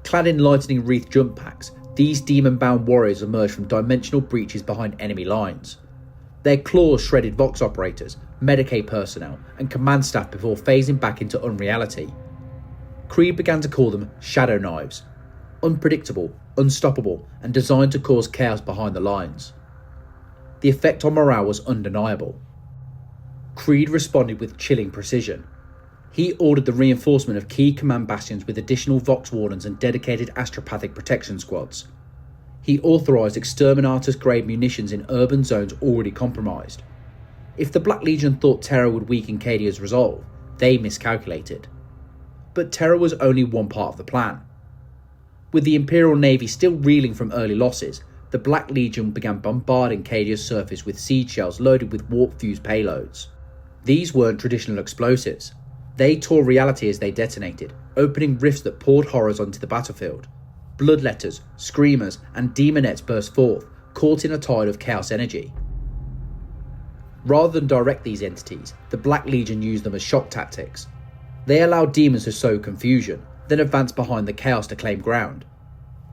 [SPEAKER 1] Clad in lightning wreath jump packs, these demon-bound warriors emerged from dimensional breaches behind enemy lines. Their claws shredded Vox operators, Medicaid personnel, and command staff before phasing back into unreality. Creed began to call them Shadow Knives, unpredictable, unstoppable, and designed to cause chaos behind the lines. The effect on morale was undeniable. Creed responded with chilling precision. He ordered the reinforcement of key command bastions with additional Vox Wardens and dedicated astropathic protection squads. He authorised exterminatus-grade munitions in urban zones already compromised. If the Black Legion thought Terra would weaken Cadia's resolve, they miscalculated. But Terra was only one part of the plan. With the Imperial Navy still reeling from early losses, the Black Legion began bombarding Cadia's surface with siege shells loaded with warp-fused payloads. These weren't traditional explosives. They tore reality as they detonated, opening rifts that poured horrors onto the battlefield. Bloodletters, screamers, and demonettes burst forth, caught in a tide of chaos energy. Rather than direct these entities, the Black Legion used them as shock tactics. They allowed demons to sow confusion, then advance behind the chaos to claim ground.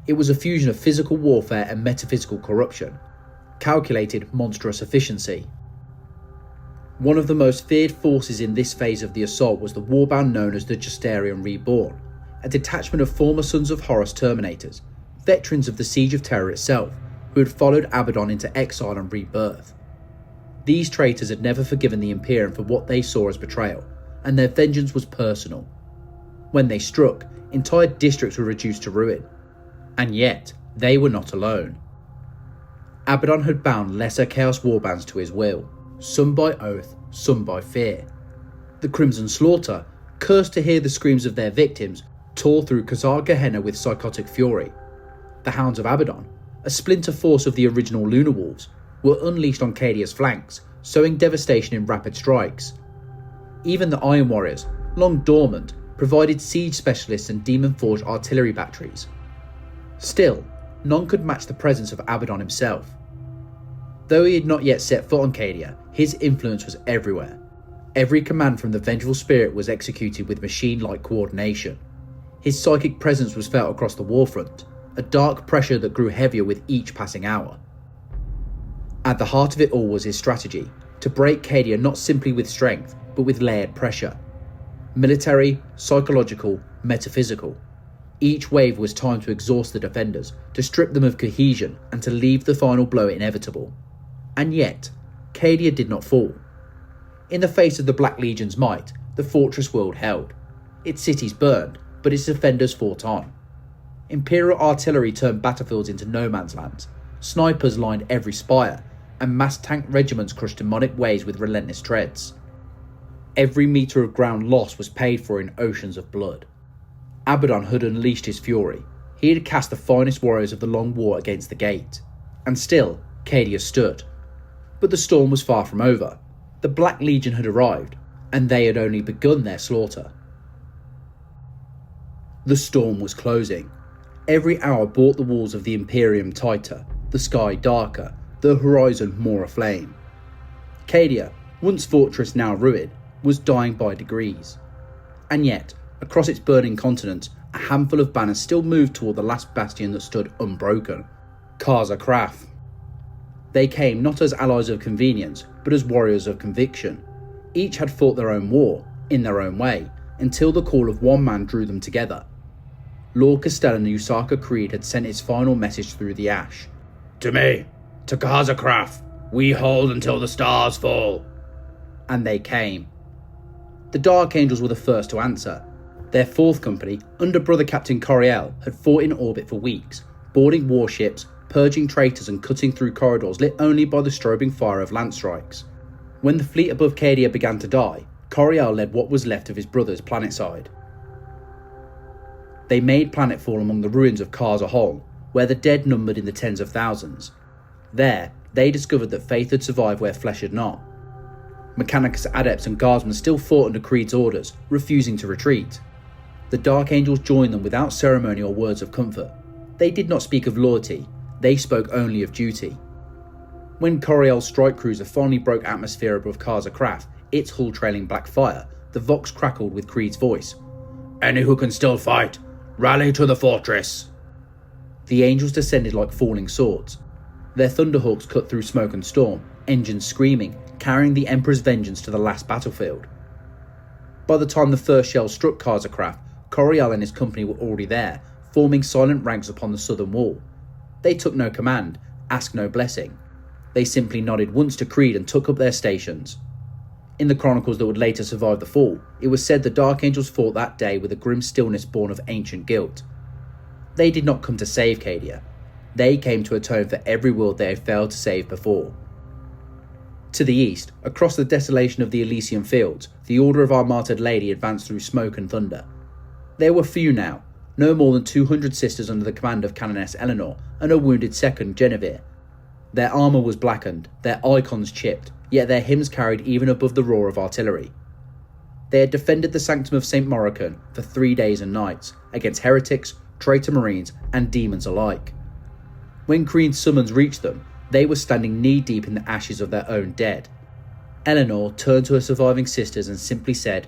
[SPEAKER 1] It was a fusion of physical warfare and metaphysical corruption. Calculated, monstrous efficiency. One of the most feared forces in this phase of the assault was the warband known as the Justarian Reborn, a detachment of former Sons of Horus Terminators, veterans of the Siege of Terra itself, who had followed Abaddon into exile and rebirth. These traitors had never forgiven the Imperium for what they saw as betrayal, and their vengeance was personal. When they struck, entire districts were reduced to ruin. And yet, they were not alone. Abaddon had bound lesser Chaos warbands to his will, some by oath, some by fear. The Crimson Slaughter, cursed to hear the screams of their victims, tore through Khazar Gehenna with psychotic fury. The Hounds of Abaddon, a splinter force of the original Lunar Wolves, were unleashed on Cadia's flanks, sowing devastation in rapid strikes. Even the Iron Warriors, long dormant, provided siege specialists and demon-forged artillery batteries. Still, none could match the presence of Abaddon himself. Though he had not yet set foot on Cadia, his influence was everywhere. Every command from the vengeful spirit was executed with machine-like coordination. His psychic presence was felt across the warfront, a dark pressure that grew heavier with each passing hour. At the heart of it all was his strategy, to break Cadia not simply with strength, but with layered pressure. Military, psychological, metaphysical. Each wave was timed to exhaust the defenders, to strip them of cohesion, and to leave the final blow inevitable. And yet, Cadia did not fall. In the face of the Black Legion's might, the fortress world held. Its cities burned, but its defenders fought on. Imperial artillery turned battlefields into no man's lands, snipers lined every spire, and mass tank regiments crushed demonic waves with relentless treads. Every metre of ground lost was paid for in oceans of blood. Abaddon had unleashed his fury. He had cast the finest warriors of the Long War against the gate. And still, Cadia stood. But the storm was far from over. The Black Legion had arrived, and they had only begun their slaughter. The storm was closing. Every hour brought the walls of the Imperium tighter, the sky darker, the horizon more aflame. Cadia, once fortress now ruined, was dying by degrees. And yet, across its burning continent, a handful of banners still moved toward the last bastion that stood unbroken, Khazar Kraf. They came not as allies of convenience, but as warriors of conviction. Each had fought their own war, in their own way, until the call of one man drew them together. Lord Castellan Usaka Creed had sent his final message through the ash. "To me, to Khazar Kraf, we hold until the stars fall." And they came. The Dark Angels were the first to answer. Their fourth company, under Brother Captain Coriel, had fought in orbit for weeks, boarding warships, purging traitors and cutting through corridors lit only by the strobing fire of lance strikes. When the fleet above Cadia began to die, Coriel led what was left of his brothers planetside. They made planetfall among the ruins of Khazar Hol, where the dead numbered in the tens of thousands. There, they discovered that faith had survived where flesh had not. Mechanicus adepts and guardsmen still fought under Creed's orders, refusing to retreat. The Dark Angels joined them without ceremony or words of comfort. They did not speak of loyalty, they spoke only of duty. When Coriel's strike cruiser finally broke atmosphere above Khazar Kraf, its hull trailing black fire, the Vox crackled with Creed's voice. "Any who can still fight, rally to the fortress." The angels descended like falling swords. Their thunderhawks cut through smoke and storm, engines screaming, carrying the Emperor's vengeance to the last battlefield. By the time the first shells struck Khazar Kraf, Coriel and his company were already there, forming silent ranks upon the southern wall. They took no command, asked no blessing. They simply nodded once to Creed and took up their stations. In the chronicles that would later survive the fall, it was said the Dark Angels fought that day with a grim stillness born of ancient guilt. They did not come to save Cadia. They came to atone for every world they had failed to save before. To the east, across the desolation of the Elysian fields, the Order of our Martyred Lady advanced through smoke and thunder. There were few now, no more than 200 sisters under the command of Canoness Eleanor and a wounded second, Genevieve. Their armour was blackened, their icons chipped, yet their hymns carried even above the roar of artillery. They had defended the sanctum of St. Maurican for 3 days and nights against heretics, traitor marines and demons alike. When Creed's summons reached them, they were standing knee-deep in the ashes of their own dead. Eleanor turned to her surviving sisters and simply said,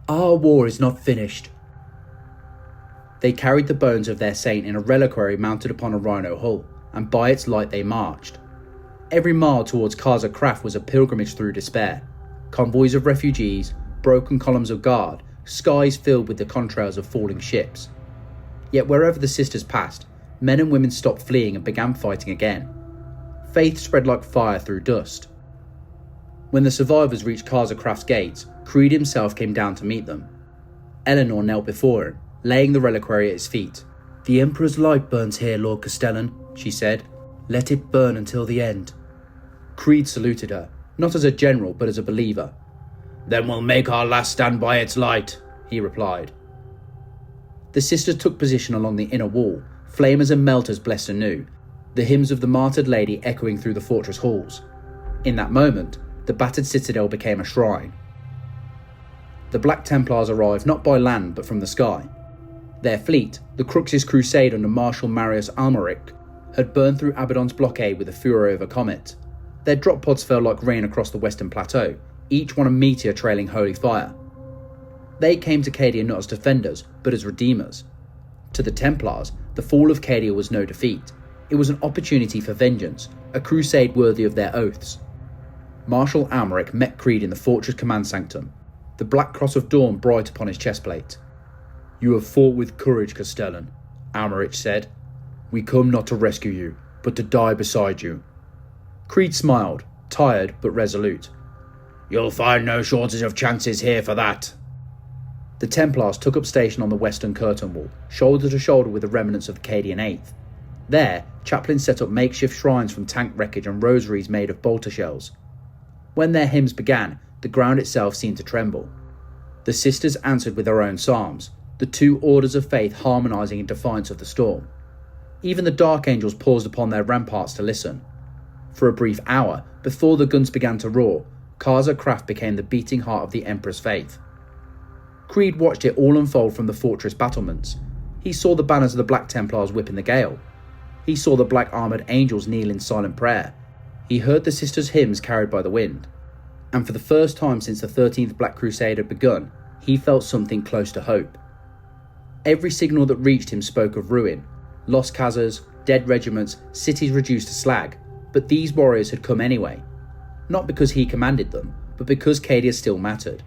[SPEAKER 1] "Our war is not finished." They carried the bones of their saint in a reliquary mounted upon a rhino hull, and by its light they marched. Every mile towards Casa Craft was a pilgrimage through despair. Convoys of refugees, broken columns of guard, skies filled with the contrails of falling ships. Yet wherever the sisters passed, men and women stopped fleeing and began fighting again. Faith spread like fire through dust. When the survivors reached Casa Craft's gates, Creed himself came down to meet them. Eleanor knelt before him, laying the reliquary at his feet. "The Emperor's light burns here, Lord Castellan," she said. "Let it burn until the end." Creed saluted her, not as a general but as a believer. "Then we'll make our last stand by its light," he replied. The sisters took position along the inner wall, flamers and melters blessed anew, the hymns of the martyred lady echoing through the fortress halls. In that moment, the battered citadel became a shrine. The Black Templars arrived not by land but from the sky. Their fleet, the Crux's Crusade under Marshal Marius Almeric, had burned through Abaddon's blockade with the fury of a comet. Their drop pods fell like rain across the western plateau, each one a meteor trailing holy fire. They came to Cadia not as defenders, but as redeemers. To the Templars, the fall of Cadia was no defeat. It was an opportunity for vengeance, a crusade worthy of their oaths. Marshal Almeric met Creed in the fortress command sanctum, the black cross of dawn bright upon his chestplate. "You have fought with courage, Castellan," Almeric said. "We come not to rescue you, but to die beside you." Creed smiled, tired but resolute. "You'll find no shortage of chances here for that." The Templars took up station on the western curtain wall, shoulder to shoulder with the remnants of the Cadian 8th. There, chaplains set up makeshift shrines from tank wreckage and rosaries made of bolter shells. When their hymns began, the ground itself seemed to tremble. The sisters answered with their own psalms, the two orders of faith harmonising in defiance of the storm. Even the Dark Angels paused upon their ramparts to listen. For a brief hour, before the guns began to roar, Casa Craft became the beating heart of the Emperor's faith. Creed watched it all unfold from the fortress battlements. He saw the banners of the Black Templars whip in the gale. He saw the black armoured angels kneel in silent prayer. He heard the sisters' hymns carried by the wind. And for the first time since the 13th Black Crusade had begun, he felt something close to hope. Every signal that reached him spoke of ruin, lost casas, dead regiments, cities reduced to slag, but these warriors had come anyway. Not because he commanded them, but because Cadia still mattered.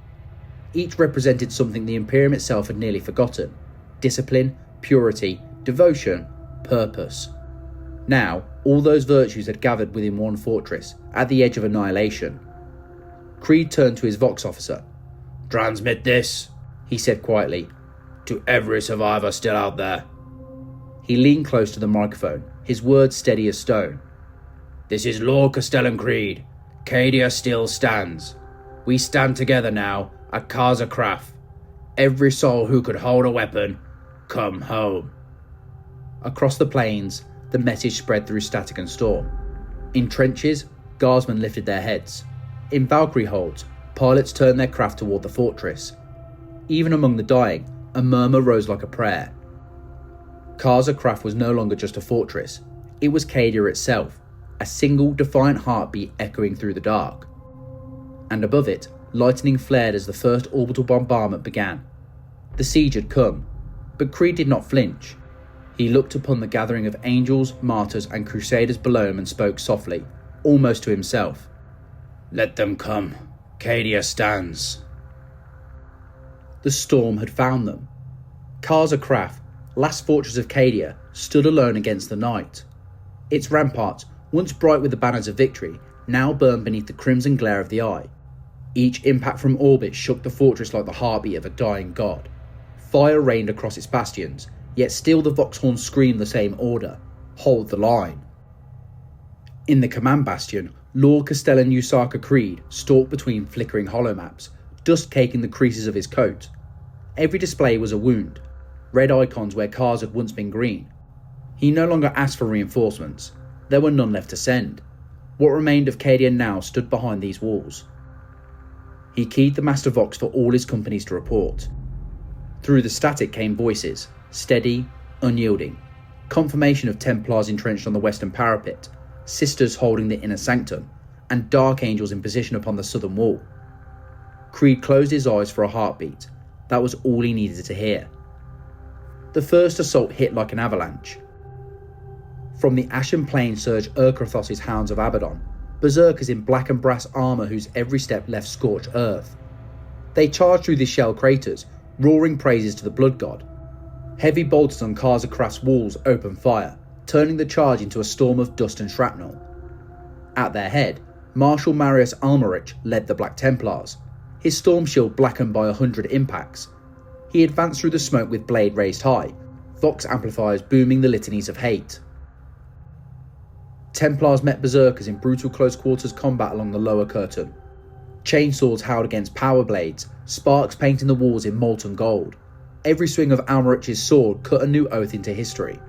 [SPEAKER 1] Each represented something the Imperium itself had nearly forgotten: discipline, purity, devotion, purpose. Now, all those virtues had gathered within one fortress, at the edge of annihilation. Creed turned to his Vox officer. "Transmit this," he said quietly, "to every survivor still out there." He leaned close to the microphone, his words steady as stone. "This is Lord Castellan Creed. Cadia still stands. We stand together now at Casa Craft. Every soul who could hold a weapon, come home." Across the plains, the message spread through static and storm. In trenches, guardsmen lifted their heads. In Valkyrie holds, pilots turned their craft toward the fortress. Even among the dying, a murmur rose like a prayer. Casa Craft was no longer just a fortress. It was Cadia itself, a single defiant heartbeat echoing through the dark. And above it, lightning flared as the first orbital bombardment began. The siege had come, but Creed did not flinch. He looked upon the gathering of angels, martyrs and crusaders below him and spoke softly, almost to himself. "Let them come. Cadia stands." The storm had found them. Casa Craft, last fortress of Cadia, stood alone against the night. Its ramparts, once bright with the banners of victory, now burned beneath the crimson glare of the eye. Each impact from orbit shook the fortress like the heartbeat of a dying god. Fire rained across its bastions, yet still the Voxhorn screamed the same order: hold the line. In the command bastion, Lord Castellan Usaka Creed stalked between flickering holomaps, dust caking the creases of his coat. Every display was a wound. red icons where cars had once been green. He no longer asked for reinforcements. There were none left to send. What remained of Cadia now stood behind these walls. He keyed the Master Vox for all his companies to report. Through the static came voices, steady, unyielding. Confirmation of Templars entrenched on the western parapet, Sisters holding the inner sanctum, and Dark Angels in position upon the southern wall. Creed closed his eyes for a heartbeat. That was all he needed to hear. The first assault hit like an avalanche. From the ashen plain surged Urkrathos' Hounds of Abaddon, berserkers in black and brass armour whose every step left scorched earth. They charged through the shell craters, roaring praises to the blood god. Heavy bolters on Khazar-Craft's walls opened fire, turning the charge into a storm of dust and shrapnel. At their head, Marshal Marius Almerich led the Black Templars, his storm shield blackened by 100 impacts. He advanced through the smoke with blade raised high, Vox amplifiers booming the litanies of hate. Templars met berserkers in brutal close quarters combat along the lower curtain. Chainswords howled against power blades, sparks painting the walls in molten gold. Every swing of Almerich's sword cut a new oath into history.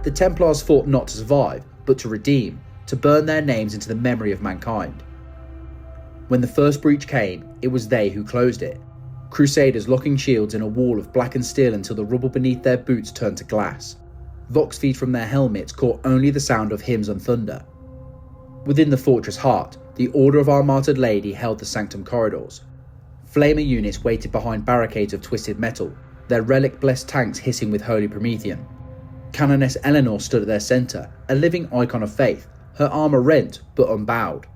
[SPEAKER 1] The Templars fought not to survive, but to redeem, to burn their names into the memory of mankind. When the first breach came, it was they who closed it. Crusaders locking shields in a wall of blackened steel until the rubble beneath their boots turned to glass. Vox feed from their helmets caught only the sound of hymns and thunder. Within the fortress heart, the Order of Our Martyred Lady held the sanctum corridors. Flamer units waited behind barricades of twisted metal, their relic-blessed tanks hissing with holy Promethean. Canoness Eleanor stood at their centre, a living icon of faith, her armour rent but unbowed.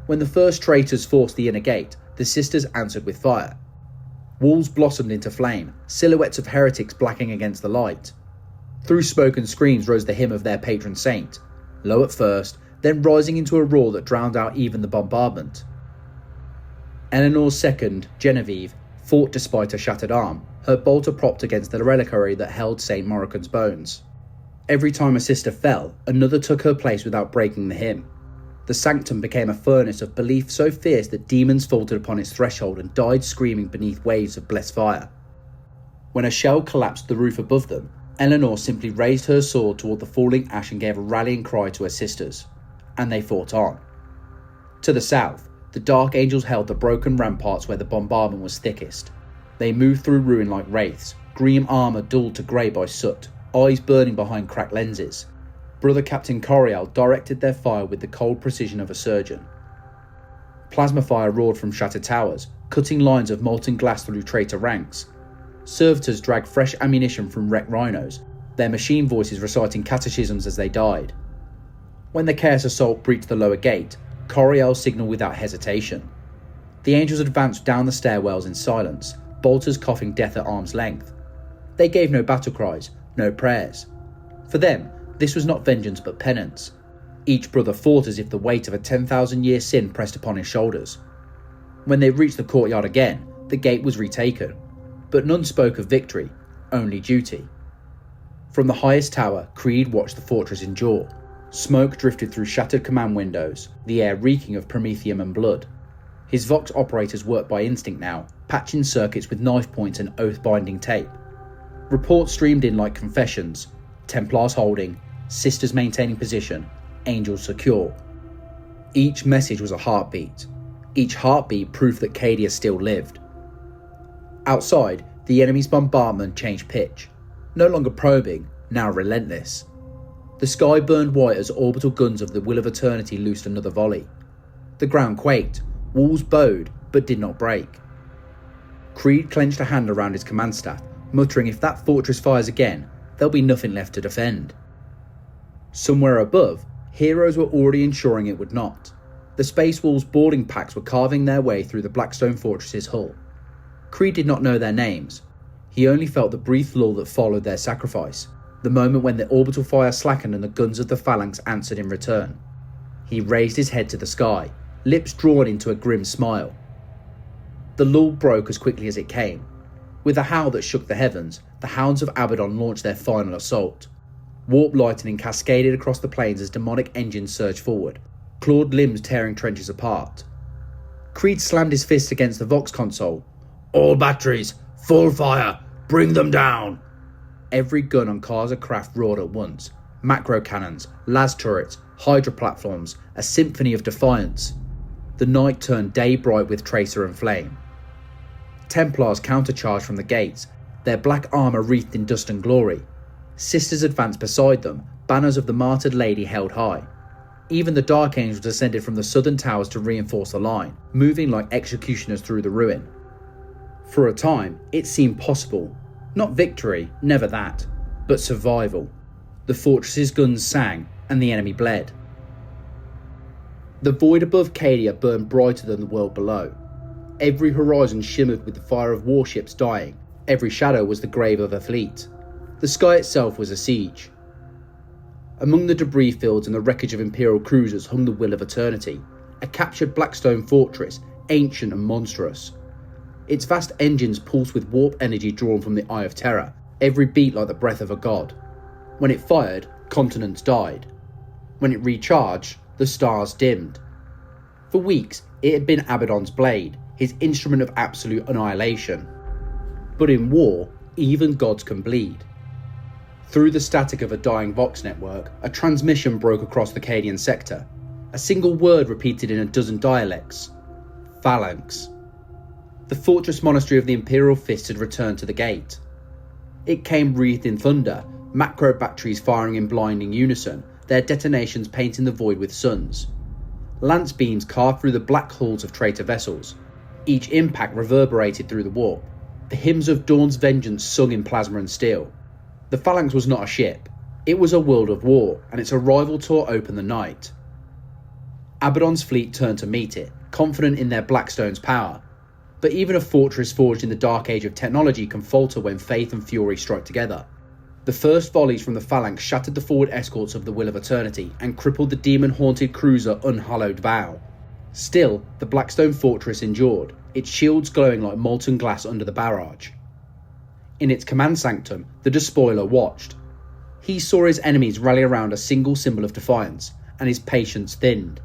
[SPEAKER 1] When the first traitors forced the inner gate, the sisters answered with fire. Walls blossomed into flame, silhouettes of heretics blacking against the light. Through smoke and screams rose the hymn of their patron saint, low at first, then rising into a roar that drowned out even the bombardment. Eleanor's second, Genevieve, fought despite her shattered arm, her bolter propped against the reliquary that held Saint Morican's bones. Every time a sister fell, another took her place without breaking the hymn. The sanctum became a furnace of belief so fierce that demons faltered upon its threshold and died screaming beneath waves of blessed fire. When a shell collapsed the roof above them, Eleanor simply raised her sword toward the falling ash and gave a rallying cry to her sisters, and they fought on. To the south, the Dark Angels held the broken ramparts where the bombardment was thickest. They moved through ruin like wraiths, green armour dulled to grey by soot, eyes burning behind cracked lenses. Brother Captain Coriel directed their fire with the cold precision of a surgeon. Plasma fire roared from shattered towers, cutting lines of molten glass through traitor ranks. Servitors dragged fresh ammunition from wrecked rhinos, their machine voices reciting catechisms as they died. When the Chaos Assault breached the lower gate, Coriel signalled without hesitation. The angels advanced down the stairwells in silence, bolters coughing death at arm's length. They gave no battle cries, no prayers. For them, this was not vengeance but penance. Each brother fought as if the weight of a 10,000-year sin pressed upon his shoulders. When they reached the courtyard again, the gate was retaken. But none spoke of victory, only duty. From the highest tower, Creed watched the fortress endure. Smoke drifted through shattered command windows, the air reeking of promethium and blood. His Vox operators worked by instinct now, patching circuits with knife points and oath-binding tape. Reports streamed in like confessions, Templars holding, sisters maintaining position, angels secure. Each message was a heartbeat, each heartbeat proof that Cadia still lived. Outside, the enemy's bombardment changed pitch, no longer probing, now relentless. The sky burned white as orbital guns of the Will of Eternity loosed another volley. The ground quaked, walls bowed, but did not break. Creed clenched a hand around his command staff, muttering if that fortress fires again, there'll be nothing left to defend. Somewhere above, heroes were already ensuring it would not. The Space Wolves boarding packs were carving their way through the Blackstone fortress's hull. Creed did not know their names. He only felt the brief lull that followed their sacrifice, the moment when the orbital fire slackened and the guns of the phalanx answered in return. He raised his head to the sky, lips drawn into a grim smile. The lull broke as quickly as it came. With a howl that shook the heavens, the Hounds of Abaddon launched their final assault. Warp lightning cascaded across the plains as demonic engines surged forward, clawed limbs tearing trenches apart. Creed slammed his fist against the Vox console. "All batteries, full fire! Bring them down! Every gun on Karza craft roared at once. Macro cannons, las turrets, hydra platforms, a symphony of defiance. The night turned day bright with tracer and flame. Templars countercharged from the gates, their black armour wreathed in dust and glory. Sisters advanced beside them, banners of the martyred lady held high. Even the Dark Angels descended from the southern towers to reinforce the line, moving like executioners through the ruin. For a time, it seemed possible. Not victory, never that, but survival. The fortress's guns sang, and the enemy bled. The void above Cadia burned brighter than the world below. Every horizon shimmered with the fire of warships dying. Every shadow was the grave of a fleet. The sky itself was a siege. Among the debris fields and the wreckage of Imperial cruisers hung the Will of Eternity, a captured blackstone fortress, ancient and monstrous. Its vast engines pulsed with warp energy drawn from the Eye of Terra, every beat like the breath of a god. When it fired, continents died. When it recharged, the stars dimmed. For weeks, it had been Abaddon's blade, his instrument of absolute annihilation. But in war, even gods can bleed. Through the static of a dying Vox network, a transmission broke across the Cadian sector. A single word repeated in a dozen dialects. Phalanx. The fortress monastery of the Imperial Fist had returned to the gate. It came wreathed in thunder, macro batteries firing in blinding unison, their detonations painting the void with suns. Lance beams carved through the black hulls of traitor vessels. Each impact reverberated through the warp. The hymns of Dawn's vengeance sung in plasma and steel. The Phalanx was not a ship. It was a world of war, and its arrival tore open the night. Abaddon's fleet turned to meet it, confident in their Blackstone's power. But even a fortress forged in the dark age of technology can falter when faith and fury strike together. The first volleys from the Phalanx shattered the forward escorts of the Will of Eternity and crippled the demon-haunted cruiser Unhallowed Vow. Still, the Blackstone fortress endured, its shields glowing like molten glass under the barrage. In its command sanctum, the Despoiler watched. He saw his enemies rally around a single symbol of defiance, and his patience thinned.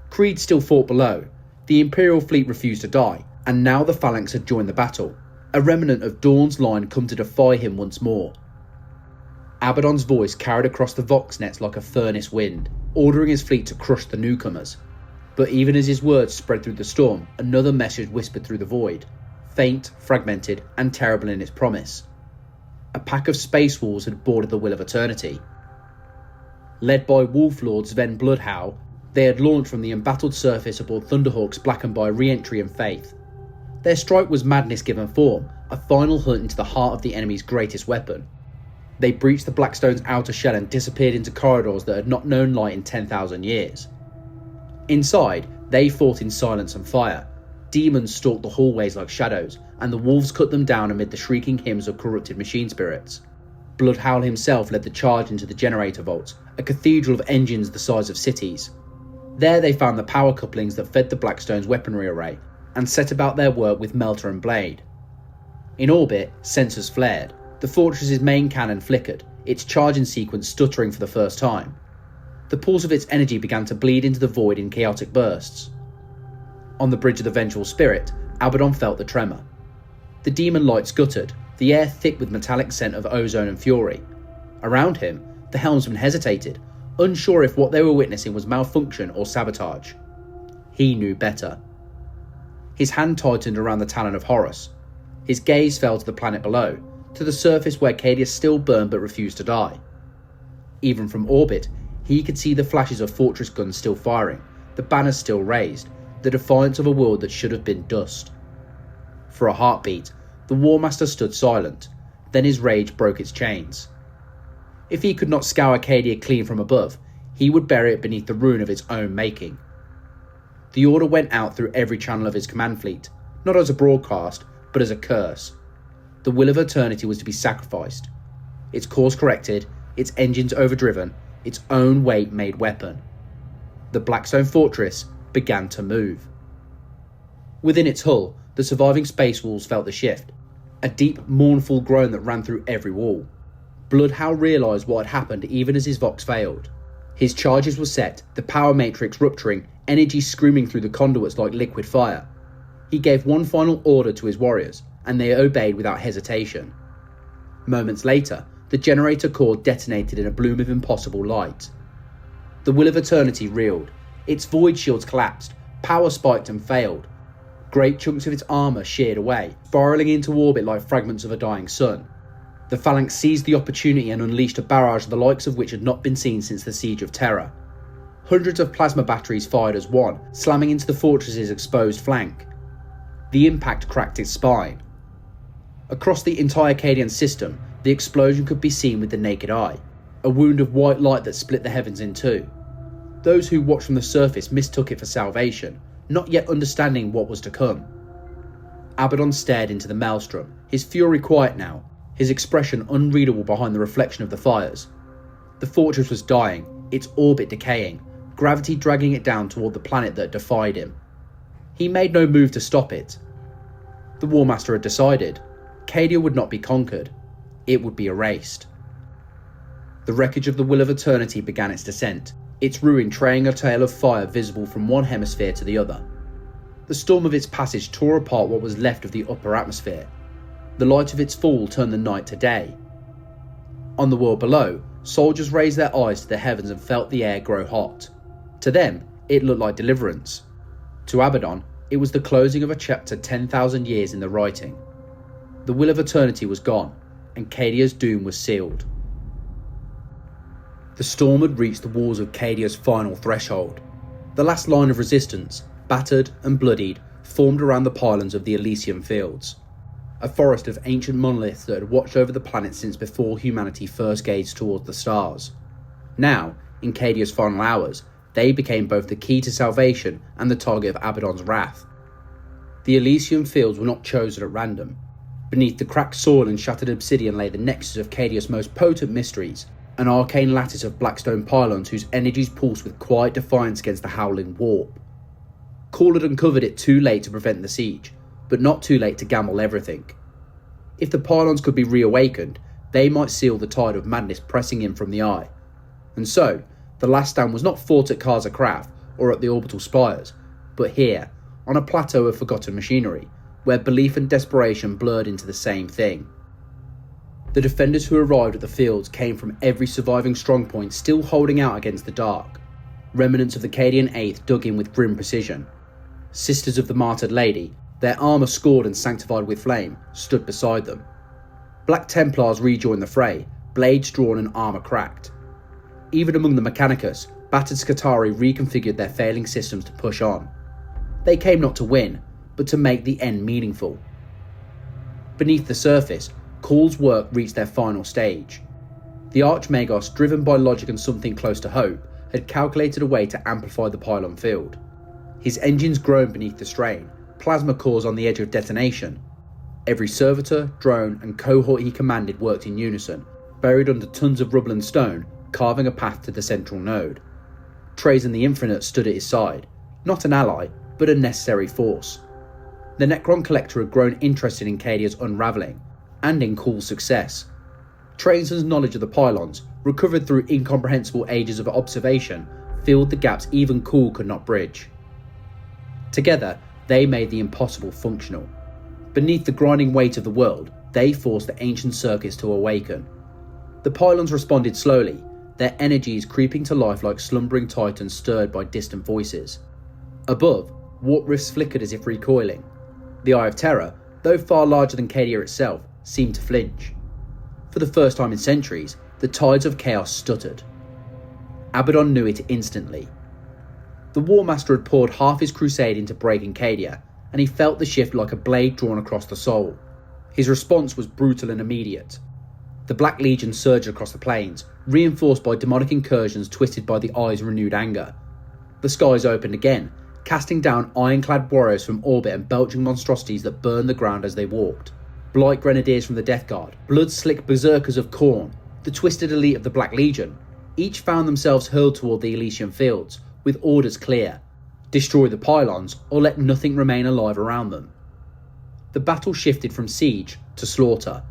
[SPEAKER 1] Creed still fought below. The Imperial fleet refused to die, and now the Phalanx had joined the battle, a remnant of Dawn's line come to defy him once more. Abaddon's voice carried across the Vox nets like a furnace wind, ordering his fleet to crush the newcomers. But even as his words spread through the storm, another message whispered through the void, faint, fragmented, and terrible in its promise. A pack of space wolves had boarded the Will of Eternity. Led by Wolf Lord Sven Bloodhowl, they had launched from the embattled surface aboard Thunderhawks blackened by re-entry and faith. Their strike was madness given form, a final hunt into the heart of the enemy's greatest weapon. They breached the Blackstone's outer shell and disappeared into corridors that had not known light in 10,000 years. Inside, they fought in silence and fire. Demons stalked the hallways like shadows, and the wolves cut them down amid the shrieking hymns of corrupted machine spirits. Bloodhowl himself led the charge into the generator vaults, a cathedral of engines the size of cities. There they found the power couplings that fed the Blackstone's weaponry array, and set about their work with melter and blade. In orbit, sensors flared. The fortress's main cannon flickered, its charging sequence stuttering for the first time. The pulse of its energy began to bleed into the void in chaotic bursts. On the bridge of the Vengeful Spirit, Abaddon felt the tremor. The demon lights guttered, the air thick with metallic scent of ozone and fury. Around him, the helmsman hesitated, unsure if what they were witnessing was malfunction or sabotage. He knew better. His hand tightened around the talon of Horus. His gaze fell to the planet below, to the surface where Cadia still burned but refused to die. Even from orbit, he could see the flashes of fortress guns still firing, the banners still raised, the defiance of a world that should have been dust. For a heartbeat, the War Master stood silent, then his rage broke its chains. If he could not scour Cadia clean from above, he would bury it beneath the ruin of its own making. The order went out through every channel of his command fleet, not as a broadcast, but as a curse. The Will of Eternity was to be sacrificed, its course corrected, its engines overdriven, its own weight made weapon. The Blackstone Fortress began to move. Within its hull, the surviving space wolves felt the shift, a deep, mournful groan that ran through every wall. Bloodhowl realised what had happened even as his Vox failed. His charges were set, the power matrix rupturing, energy screaming through the conduits like liquid fire. He gave one final order to his warriors, and they obeyed without hesitation. Moments later, the generator core detonated in a bloom of impossible light. The Will of Eternity reeled, its void shields collapsed, power spiked and failed. Great chunks of its armour sheared away, spiralling into orbit like fragments of a dying sun. The Phalanx seized the opportunity and unleashed a barrage the likes of which had not been seen since the Siege of Terra. Hundreds of plasma batteries fired as one, slamming into the fortress's exposed flank. The impact cracked its spine. Across the entire Cadian system, the explosion could be seen with the naked eye, a wound of white light that split the heavens in two. Those who watched from the surface mistook it for salvation, not yet understanding what was to come. Abaddon stared into the maelstrom, his fury quiet now, his expression unreadable behind the reflection of the fires. The fortress was dying, its orbit decaying, gravity dragging it down toward the planet that defied him. He made no move to stop it. The War Master had decided. Cadia would not be conquered. It would be erased. The wreckage of the Will of Eternity began its descent, its ruin trailing a trail of fire visible from one hemisphere to the other. The storm of its passage tore apart what was left of the upper atmosphere. The light of its fall turned the night to day. On the world below, soldiers raised their eyes to the heavens and felt the air grow hot. To them, it looked like deliverance. To Abaddon, it was the closing of a chapter 10,000 years in the writing. The Will of Eternity was gone, and Cadia's doom was sealed. The storm had reached the walls of Cadia's final threshold. The last line of resistance, battered and bloodied, formed around the pylons of the Elysian Fields, a forest of ancient monoliths that had watched over the planet since before humanity first gazed towards the stars. Now, in Cadia's final hours, they became both the key to salvation and the target of Abaddon's wrath. The Elysian Fields were not chosen at random. Beneath the cracked soil and shattered obsidian lay the nexus of Cadia's most potent mysteries, an arcane lattice of blackstone pylons whose energies pulsed with quiet defiance against the howling warp. Cawl had uncovered it too late to prevent the siege, but not too late to gamble everything. If the pylons could be reawakened, they might seal the tide of madness pressing in from the eye. And so, the last stand was not fought at Kaza Craft or at the orbital spires, but here, on a plateau of forgotten machinery, where belief and desperation blurred into the same thing. The defenders who arrived at the fields came from every surviving strongpoint still holding out against the dark. Remnants of the Cadian 8th dug in with grim precision. Sisters of the Martyred Lady, their armour scored and sanctified with flame, stood beside them. Black Templars rejoined the fray, blades drawn and armour cracked. Even among the Mechanicus, battered Scutari reconfigured their failing systems to push on. They came not to win, but to make the end meaningful. Beneath the surface, Cawl's work reached their final stage. The Archmagos, driven by logic and something close to hope, had calculated a way to amplify the pylon field. His engines groaned beneath the strain, plasma cores on the edge of detonation. Every servitor, drone and cohort he commanded worked in unison, buried under tons of rubble and stone, carving a path to the central node. Trazen the Infinite stood at his side, not an ally, but a necessary force. The Necron Collector had grown interested in Cadia's unravelling, and in Cawl's success. Trazen's knowledge of the pylons, recovered through incomprehensible ages of observation, filled the gaps even Cawl could not bridge. Together, they made the impossible functional. Beneath the grinding weight of the world, they forced the ancient circuits to awaken. The pylons responded slowly, their energies creeping to life like slumbering titans stirred by distant voices. Above, warp rifts flickered as if recoiling. The Eye of Terra, though far larger than Cadia itself, seemed to flinch. For the first time in centuries, the tides of chaos stuttered. Abaddon knew it instantly. The War Master had poured half his crusade into breaking Cadia, and he felt the shift like a blade drawn across the soul. His response was brutal and immediate. The Black Legion surged across the plains, reinforced by demonic incursions twisted by the Eye's renewed anger. The skies opened again, casting down ironclad warriors from orbit and belching monstrosities that burned the ground as they walked. Blight Grenadiers from the Death Guard, blood-slick berserkers of Khorne, the twisted elite of the Black Legion, each found themselves hurled toward the Elysian Fields, with orders clear: destroy the pylons or let nothing remain alive around them. The battle shifted from siege to slaughter.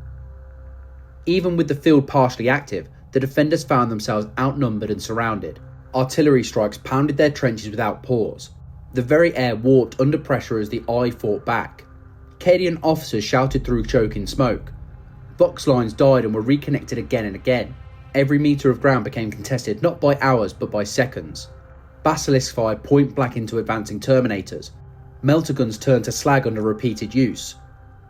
[SPEAKER 1] Even with the field partially active, the defenders found themselves outnumbered and surrounded. Artillery strikes pounded their trenches without pause. The very air warped under pressure as the Eye fought back. Cadian officers shouted through choking smoke. Vox lines died and were reconnected again and again. Every metre of ground became contested not by hours but by seconds. Basilisks fired point blank into advancing Terminators. Melter guns turned to slag under repeated use.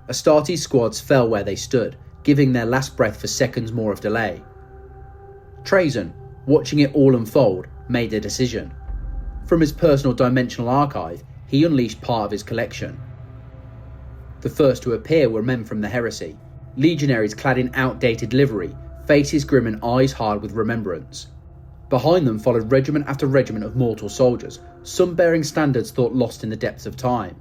[SPEAKER 1] Astartes squads fell where they stood, giving their last breath for seconds more of delay. Trazyn, watching it all unfold, made a decision. From his personal dimensional archive, he unleashed part of his collection. The first to appear were men from the Heresy, legionaries clad in outdated livery, faces grim and eyes hard with remembrance. Behind them followed regiment after regiment of mortal soldiers, some bearing standards thought lost in the depths of time.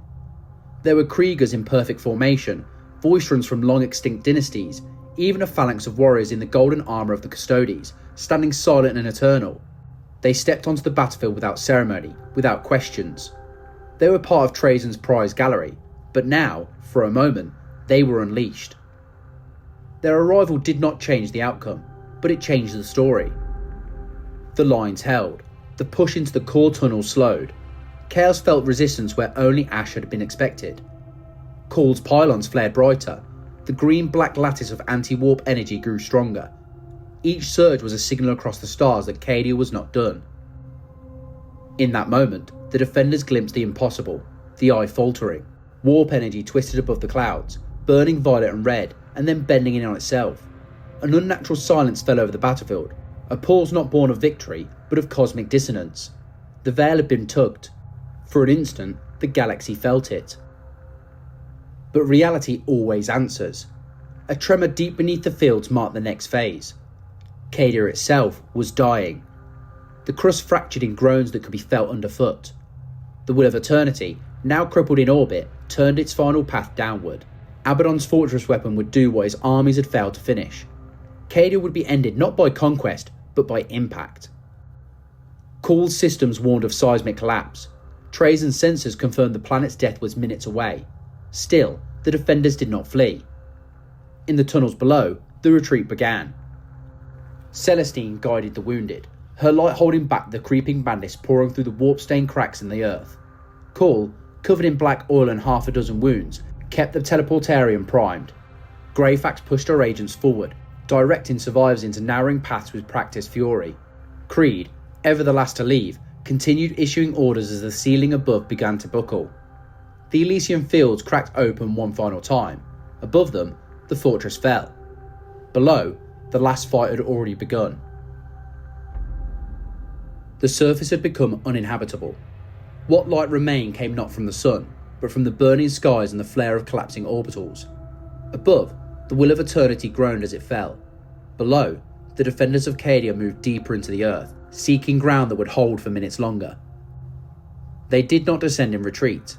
[SPEAKER 1] There were Kriegers in perfect formation, voice-runs from long-extinct dynasties, even a phalanx of warriors in the golden armour of the Custodes, standing silent and eternal. They stepped onto the battlefield without ceremony, without questions. They were part of Trazyn's prize gallery, but now, for a moment, they were unleashed. Their arrival did not change the outcome, but it changed the story. The lines held. The push into the core tunnel slowed. Chaos felt resistance where only ash had been expected. Cawl's pylons flared brighter. The green-black lattice of anti-warp energy grew stronger. Each surge was a signal across the stars that Cadia was not done. In that moment, the defenders glimpsed the impossible, the eye faltering. Warp energy twisted above the clouds, burning violet and red, and then bending in on itself. An unnatural silence fell over the battlefield, a pause not born of victory, but of cosmic dissonance. The veil had been tugged. For an instant, the galaxy felt it. But reality always answers. A tremor deep beneath the fields marked the next phase. Cadia itself was dying. The crust fractured in groans that could be felt underfoot. The Will of Eternity, now crippled in orbit, turned its final path downward. Abaddon's fortress weapon would do what his armies had failed to finish. Cadia would be ended not by conquest, but by impact. Cawl's systems warned of seismic collapse. Trazyn's sensors confirmed the planet's death was minutes away. Still, the defenders did not flee. In the tunnels below, the retreat began. Celestine guided the wounded, her light holding back the creeping bandits pouring through the warp-stained cracks in the earth. Cawl, covered in black oil and half a dozen wounds, kept the teleportarium primed. Greyfax pushed her agents forward, directing survivors into narrowing paths with practiced fury. Creed, ever the last to leave, continued issuing orders as the ceiling above began to buckle. The Elysian fields cracked open one final time. Above them, the fortress fell. Below, the last fight had already begun. The surface had become uninhabitable. What light remained came not from the sun, but from the burning skies and the flare of collapsing orbitals. Above, the Will of Eternity groaned as it fell. Below, the defenders of Cadia moved deeper into the earth, seeking ground that would hold for minutes longer. They did not descend in retreat.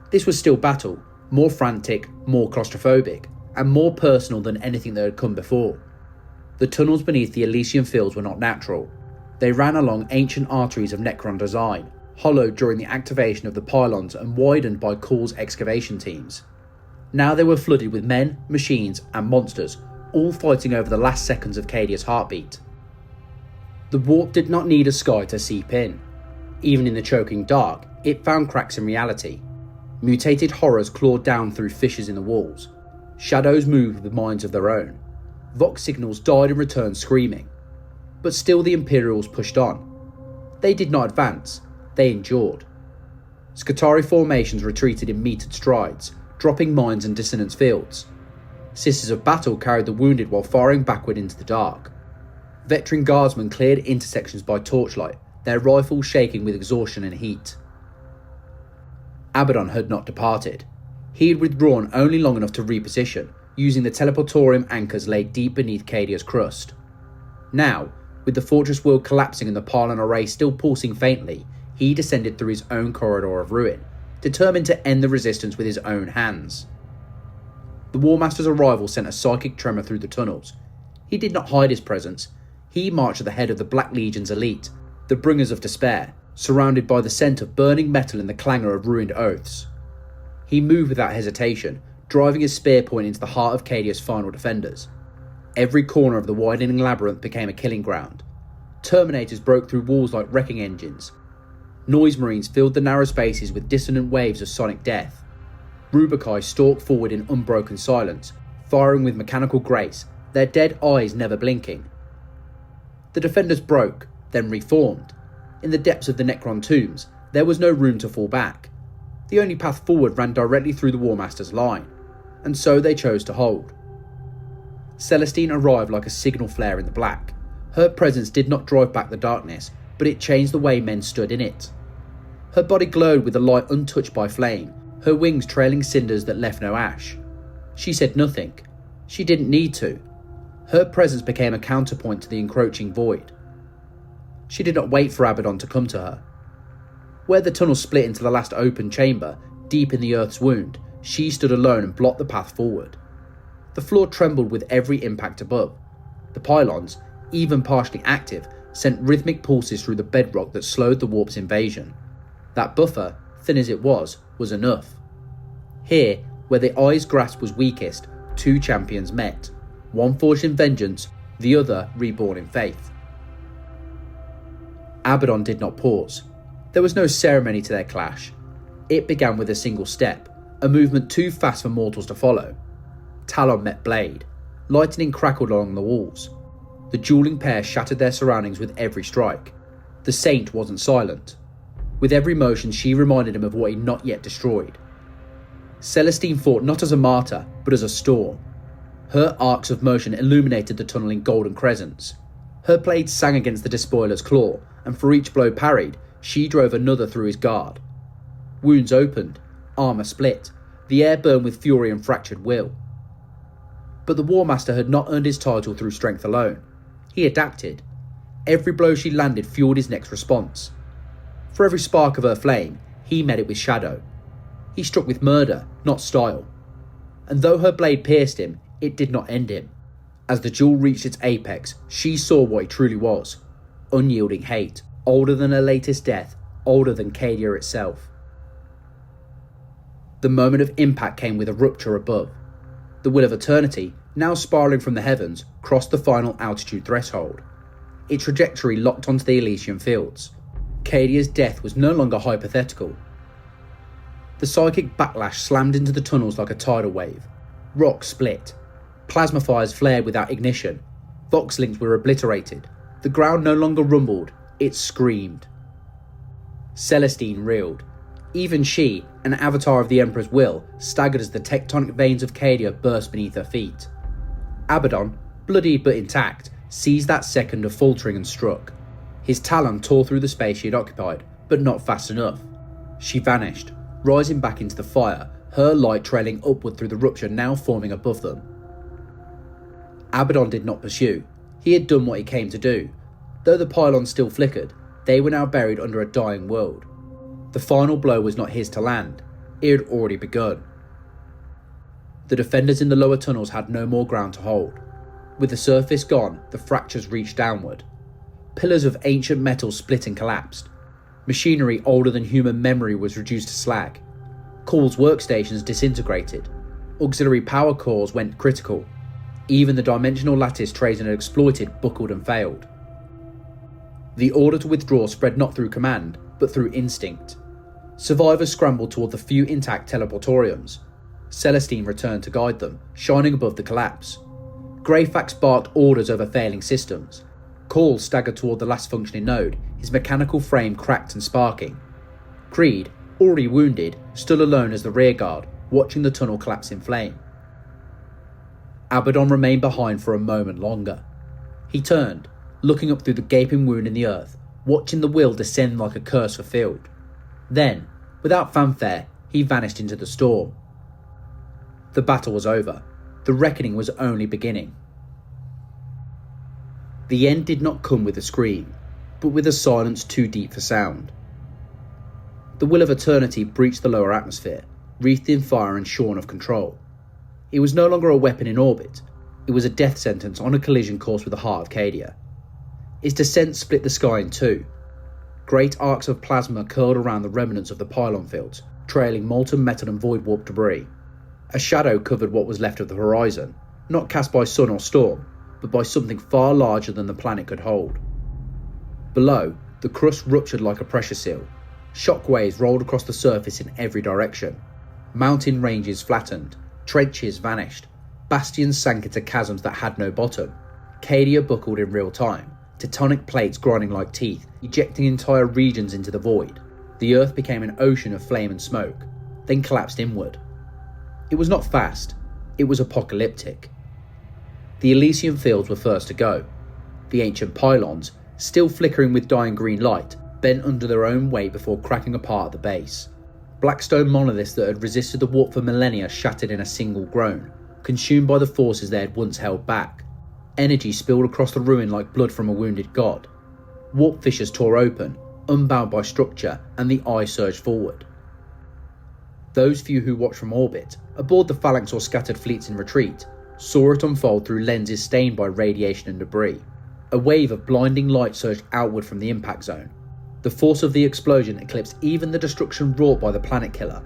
[SPEAKER 1] This was still battle, more frantic, more claustrophobic, and more personal than anything that had come before. The tunnels beneath the Elysian fields were not natural. They ran along ancient arteries of Necron design, hollowed during the activation of the pylons and widened by Cawl's excavation teams. Now they were flooded with men, machines, and monsters, all fighting over the last seconds of Cadia's heartbeat. The warp did not need a sky to seep in. Even in the choking dark, it found cracks in reality. Mutated horrors clawed down through fissures in the walls. Shadows moved with minds of their own. Vox signals died and returned screaming. But still the Imperials pushed on. They did not advance, they endured. Scutari formations retreated in metered strides, dropping mines and dissonance fields. Sisters of Battle carried the wounded while firing backward into the dark. Veteran guardsmen cleared intersections by torchlight, their rifles shaking with exhaustion and heat. Abaddon had not departed. He had withdrawn only long enough to reposition, using the teleportorium anchors laid deep beneath Cadia's crust. Now, with the fortress world collapsing and the pylon array still pulsing faintly, he descended through his own corridor of ruin, determined to end the resistance with his own hands. The War Master's arrival sent a psychic tremor through the tunnels. He did not hide his presence. He marched at the head of the Black Legion's elite, the Bringers of Despair, surrounded by the scent of burning metal and the clangour of ruined oaths. He moved without hesitation, driving his spear point into the heart of Cadia's final defenders. Every corner of the widening labyrinth became a killing ground. Terminators broke through walls like wrecking engines. Noise Marines filled the narrow spaces with dissonant waves of sonic death. Rubicae stalked forward in unbroken silence, firing with mechanical grace, their dead eyes never blinking. The defenders broke, then reformed. In the depths of the Necron tombs, there was no room to fall back. The only path forward ran directly through the War Master's line, and so they chose to hold. Celestine arrived like a signal flare in the black. Her presence did not drive back the darkness, but it changed the way men stood in it. Her body glowed with a light untouched by flame, her wings trailing cinders that left no ash. She said nothing. She didn't need to. Her presence became a counterpoint to the encroaching void. She did not wait for Abaddon to come to her. Where the tunnel split into the last open chamber, deep in the Earth's wound, she stood alone and blocked the path forward. The floor trembled with every impact above. The pylons, even partially active, sent rhythmic pulses through the bedrock that slowed the warp's invasion. That buffer, thin as it was enough. Here, where the eye's grasp was weakest, two champions met, one forged in vengeance, the other reborn in faith. Abaddon did not pause. There was no ceremony to their clash. It began with a single step, a movement too fast for mortals to follow. Talon met blade. Lightning crackled along the walls. The dueling pair shattered their surroundings with every strike. The Saint wasn't silent. With every motion, she reminded him of what he'd not yet destroyed. Celestine fought not as a martyr, but as a storm. Her arcs of motion illuminated the tunnel in golden crescents. Her blade sang against the despoiler's claw, and for each blow parried, she drove another through his guard. Wounds opened, armour split, the air burned with fury and fractured will. But the War Master had not earned his title through strength alone. He adapted. Every blow she landed fueled his next response. For every spark of her flame, he met it with shadow. He struck with murder, not style. And though her blade pierced him, it did not end him. As the duel reached its apex, she saw what it truly was. Unyielding hate, older than her latest death, older than Cadia itself. The moment of impact came with a rupture above. The will of eternity, now spiralling from the heavens, crossed the final altitude threshold. Its trajectory locked onto the Elysian fields. Cadia's death was no longer hypothetical. The psychic backlash slammed into the tunnels like a tidal wave. Rocks split. Plasma fires flared without ignition. Vox links were obliterated. The ground no longer rumbled, it screamed. Celestine reeled. Even she, an avatar of the Emperor's will, staggered as the tectonic veins of Cadia burst beneath her feet. Abaddon, bloody but intact, seized that second of faltering and struck. His talon tore through the space she had occupied, but not fast enough. She vanished, rising back into the fire, her light trailing upward through the rupture now forming above them. Abaddon did not pursue. He had done what he came to do. Though the pylons still flickered, they were now buried under a dying world. The final blow was not his to land. It had already begun. The defenders in the lower tunnels had no more ground to hold. With the surface gone, the fractures reached downward. Pillars of ancient metal split and collapsed. Machinery older than human memory was reduced to slag. Cawl's workstations disintegrated. Auxiliary power cores went critical. Even the dimensional lattice Trajan had exploited buckled and failed. The order to withdraw spread not through command, but through instinct. Survivors scrambled toward the few intact teleportoriums. Celestine returned to guide them, shining above the collapse. Greyfax barked orders over failing systems. Cawl staggered toward the last functioning node, his mechanical frame cracked and sparking. Creed, already wounded, stood alone as the rearguard, watching the tunnel collapse in flame. Abaddon remained behind for a moment longer. He turned, looking up through the gaping wound in the earth, watching the will descend like a curse fulfilled. Then, without fanfare, he vanished into the storm. The battle was over. The reckoning was only beginning. The end did not come with a scream, but with a silence too deep for sound. The will of eternity breached the lower atmosphere, wreathed in fire and shorn of control. It was no longer a weapon in orbit. It was a death sentence on a collision course with the heart of Cadia. Its descent split the sky in two. Great arcs of plasma curled around the remnants of the pylon fields, trailing molten metal and void warp debris. A shadow covered what was left of the horizon, not cast by sun or storm, but by something far larger than the planet could hold. Below, the crust ruptured like a pressure seal. Shockwaves rolled across the surface in every direction. Mountain ranges flattened. Trenches vanished. Bastions sank into chasms that had no bottom. Cadia buckled in real time, tectonic plates grinding like teeth, ejecting entire regions into the void. The earth became an ocean of flame and smoke, then collapsed inward. It was not fast, it was apocalyptic. The Elysian fields were first to go. The ancient pylons, still flickering with dying green light, bent under their own weight before cracking apart at the base. Black stone monoliths that had resisted the warp for millennia shattered in a single groan, consumed by the forces they had once held back. Energy spilled across the ruin like blood from a wounded god. Warp fissures tore open, unbound by structure, and the eye surged forward. Those few who watched from orbit, aboard the phalanx or scattered fleets in retreat, saw it unfold through lenses stained by radiation and debris. A wave of blinding light surged outward from the impact zone. The force of the explosion eclipsed even the destruction wrought by the planet killer.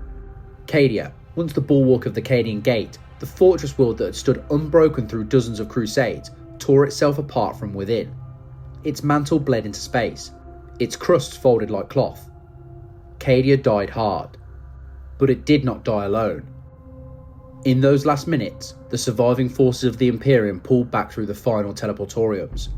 [SPEAKER 1] Cadia, once the bulwark of the Cadian Gate, the fortress world that had stood unbroken through dozens of crusades, tore itself apart from within. Its mantle bled into space, its crusts folded like cloth. Cadia died hard, but it did not die alone. In those last minutes, the surviving forces of the Imperium pulled back through the final teleportoriums.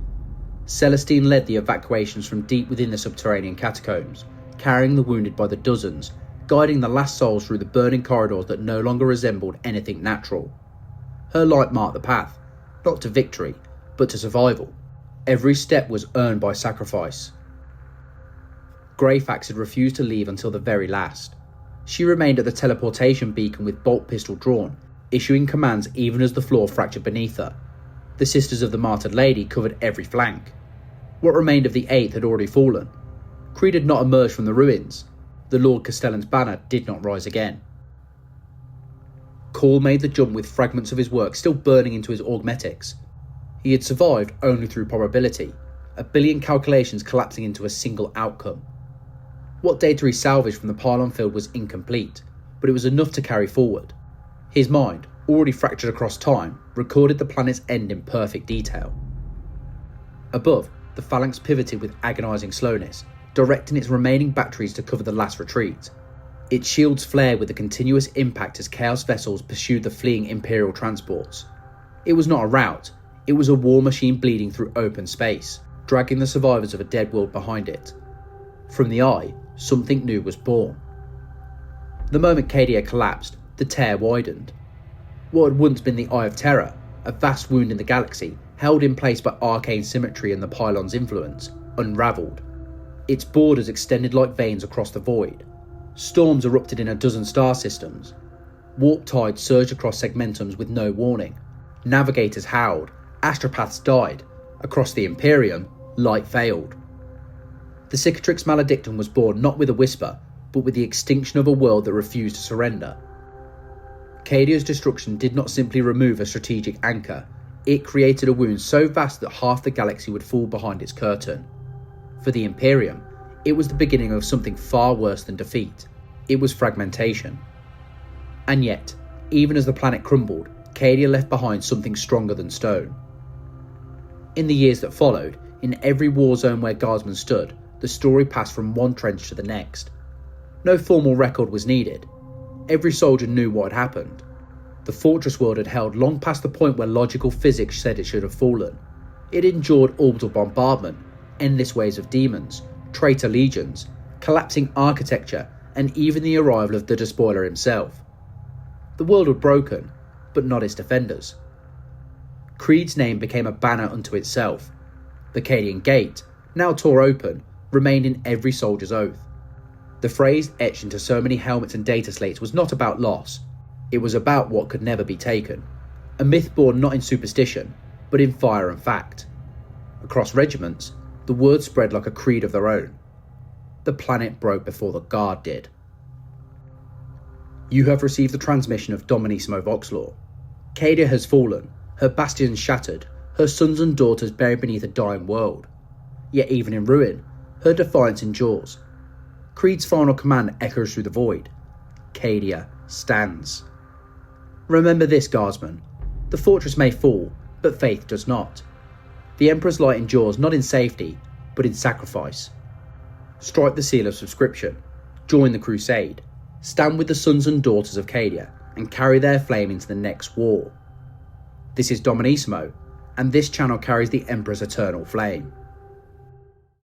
[SPEAKER 1] Celestine led the evacuations from deep within the subterranean catacombs, carrying the wounded by the dozens, guiding the last souls through the burning corridors that no longer resembled anything natural. Her light marked the path, not to victory, but to survival. Every step was earned by sacrifice. Greyfax had refused to leave until the very last. She remained at the teleportation beacon with bolt pistol drawn, issuing commands even as the floor fractured beneath her. The Sisters of the Martyred Lady covered every flank. What remained of the 8th had already fallen. Creed had not emerged from the ruins. The Lord Castellan's banner did not rise again. Cawl made the jump with fragments of his work still burning into his augmetics. He had survived only through probability, a billion calculations collapsing into a single outcome. What data he salvaged from the pylon field was incomplete, but it was enough to carry forward. His mind, already fractured across time, recorded the planet's end in perfect detail. Above, the phalanx pivoted with agonising slowness, directing its remaining batteries to cover the last retreat. Its shields flared with the continuous impact as Chaos vessels pursued the fleeing Imperial transports. It was not a rout, it was a war machine bleeding through open space, dragging the survivors of a dead world behind it. From the eye, something new was born. The moment Cadia collapsed, the tear widened. What had once been the Eye of Terra, a vast wound in the galaxy, held in place by arcane symmetry and the pylon's influence, unravelled. Its borders extended like veins across the void. Storms erupted in a dozen star systems. Warp tides surged across segmentums with no warning. Navigators howled, astropaths died. Across the Imperium, light failed. The Cicatrix Maledictum was born not with a whisper, but with the extinction of a world that refused to surrender. Cadia's destruction did not simply remove a strategic anchor, it created a wound so vast that half the galaxy would fall behind its curtain. For the Imperium, it was the beginning of something far worse than defeat. It was fragmentation. And yet, even as the planet crumbled, Cadia left behind something stronger than stone. In the years that followed, in every war zone where guardsmen stood, the story passed from one trench to the next. No formal record was needed. Every soldier knew what had happened. The fortress world had held long past the point where logical physics said it should have fallen. It endured orbital bombardment, endless waves of demons, traitor legions, collapsing architecture, and even the arrival of the despoiler himself. The world had broken, but not its defenders. Creed's name became a banner unto itself. The Cadian Gate, now tore open, remained in every soldier's oath. The phrase etched into so many helmets and data slates was not about loss, it was about what could never be taken. A myth born not in superstition, but in fire and fact. Across regiments, the word spread like a creed of their own. The planet broke before the guard did. You have received the transmission of Dominissimo Voxlor. Cadia has fallen, her bastions shattered, her sons and daughters buried beneath a dying world. Yet even in ruin, her defiance endures. Creed's final command echoes through the void. Cadia stands. Remember this, guardsmen. The fortress may fall, but faith does not. The Emperor's light endures not in safety, but in sacrifice. Strike the seal of subscription, join the crusade, stand with the sons and daughters of Cadia, and carry their flame into the next war. This is Dominissimo, and this channel carries the Emperor's eternal flame.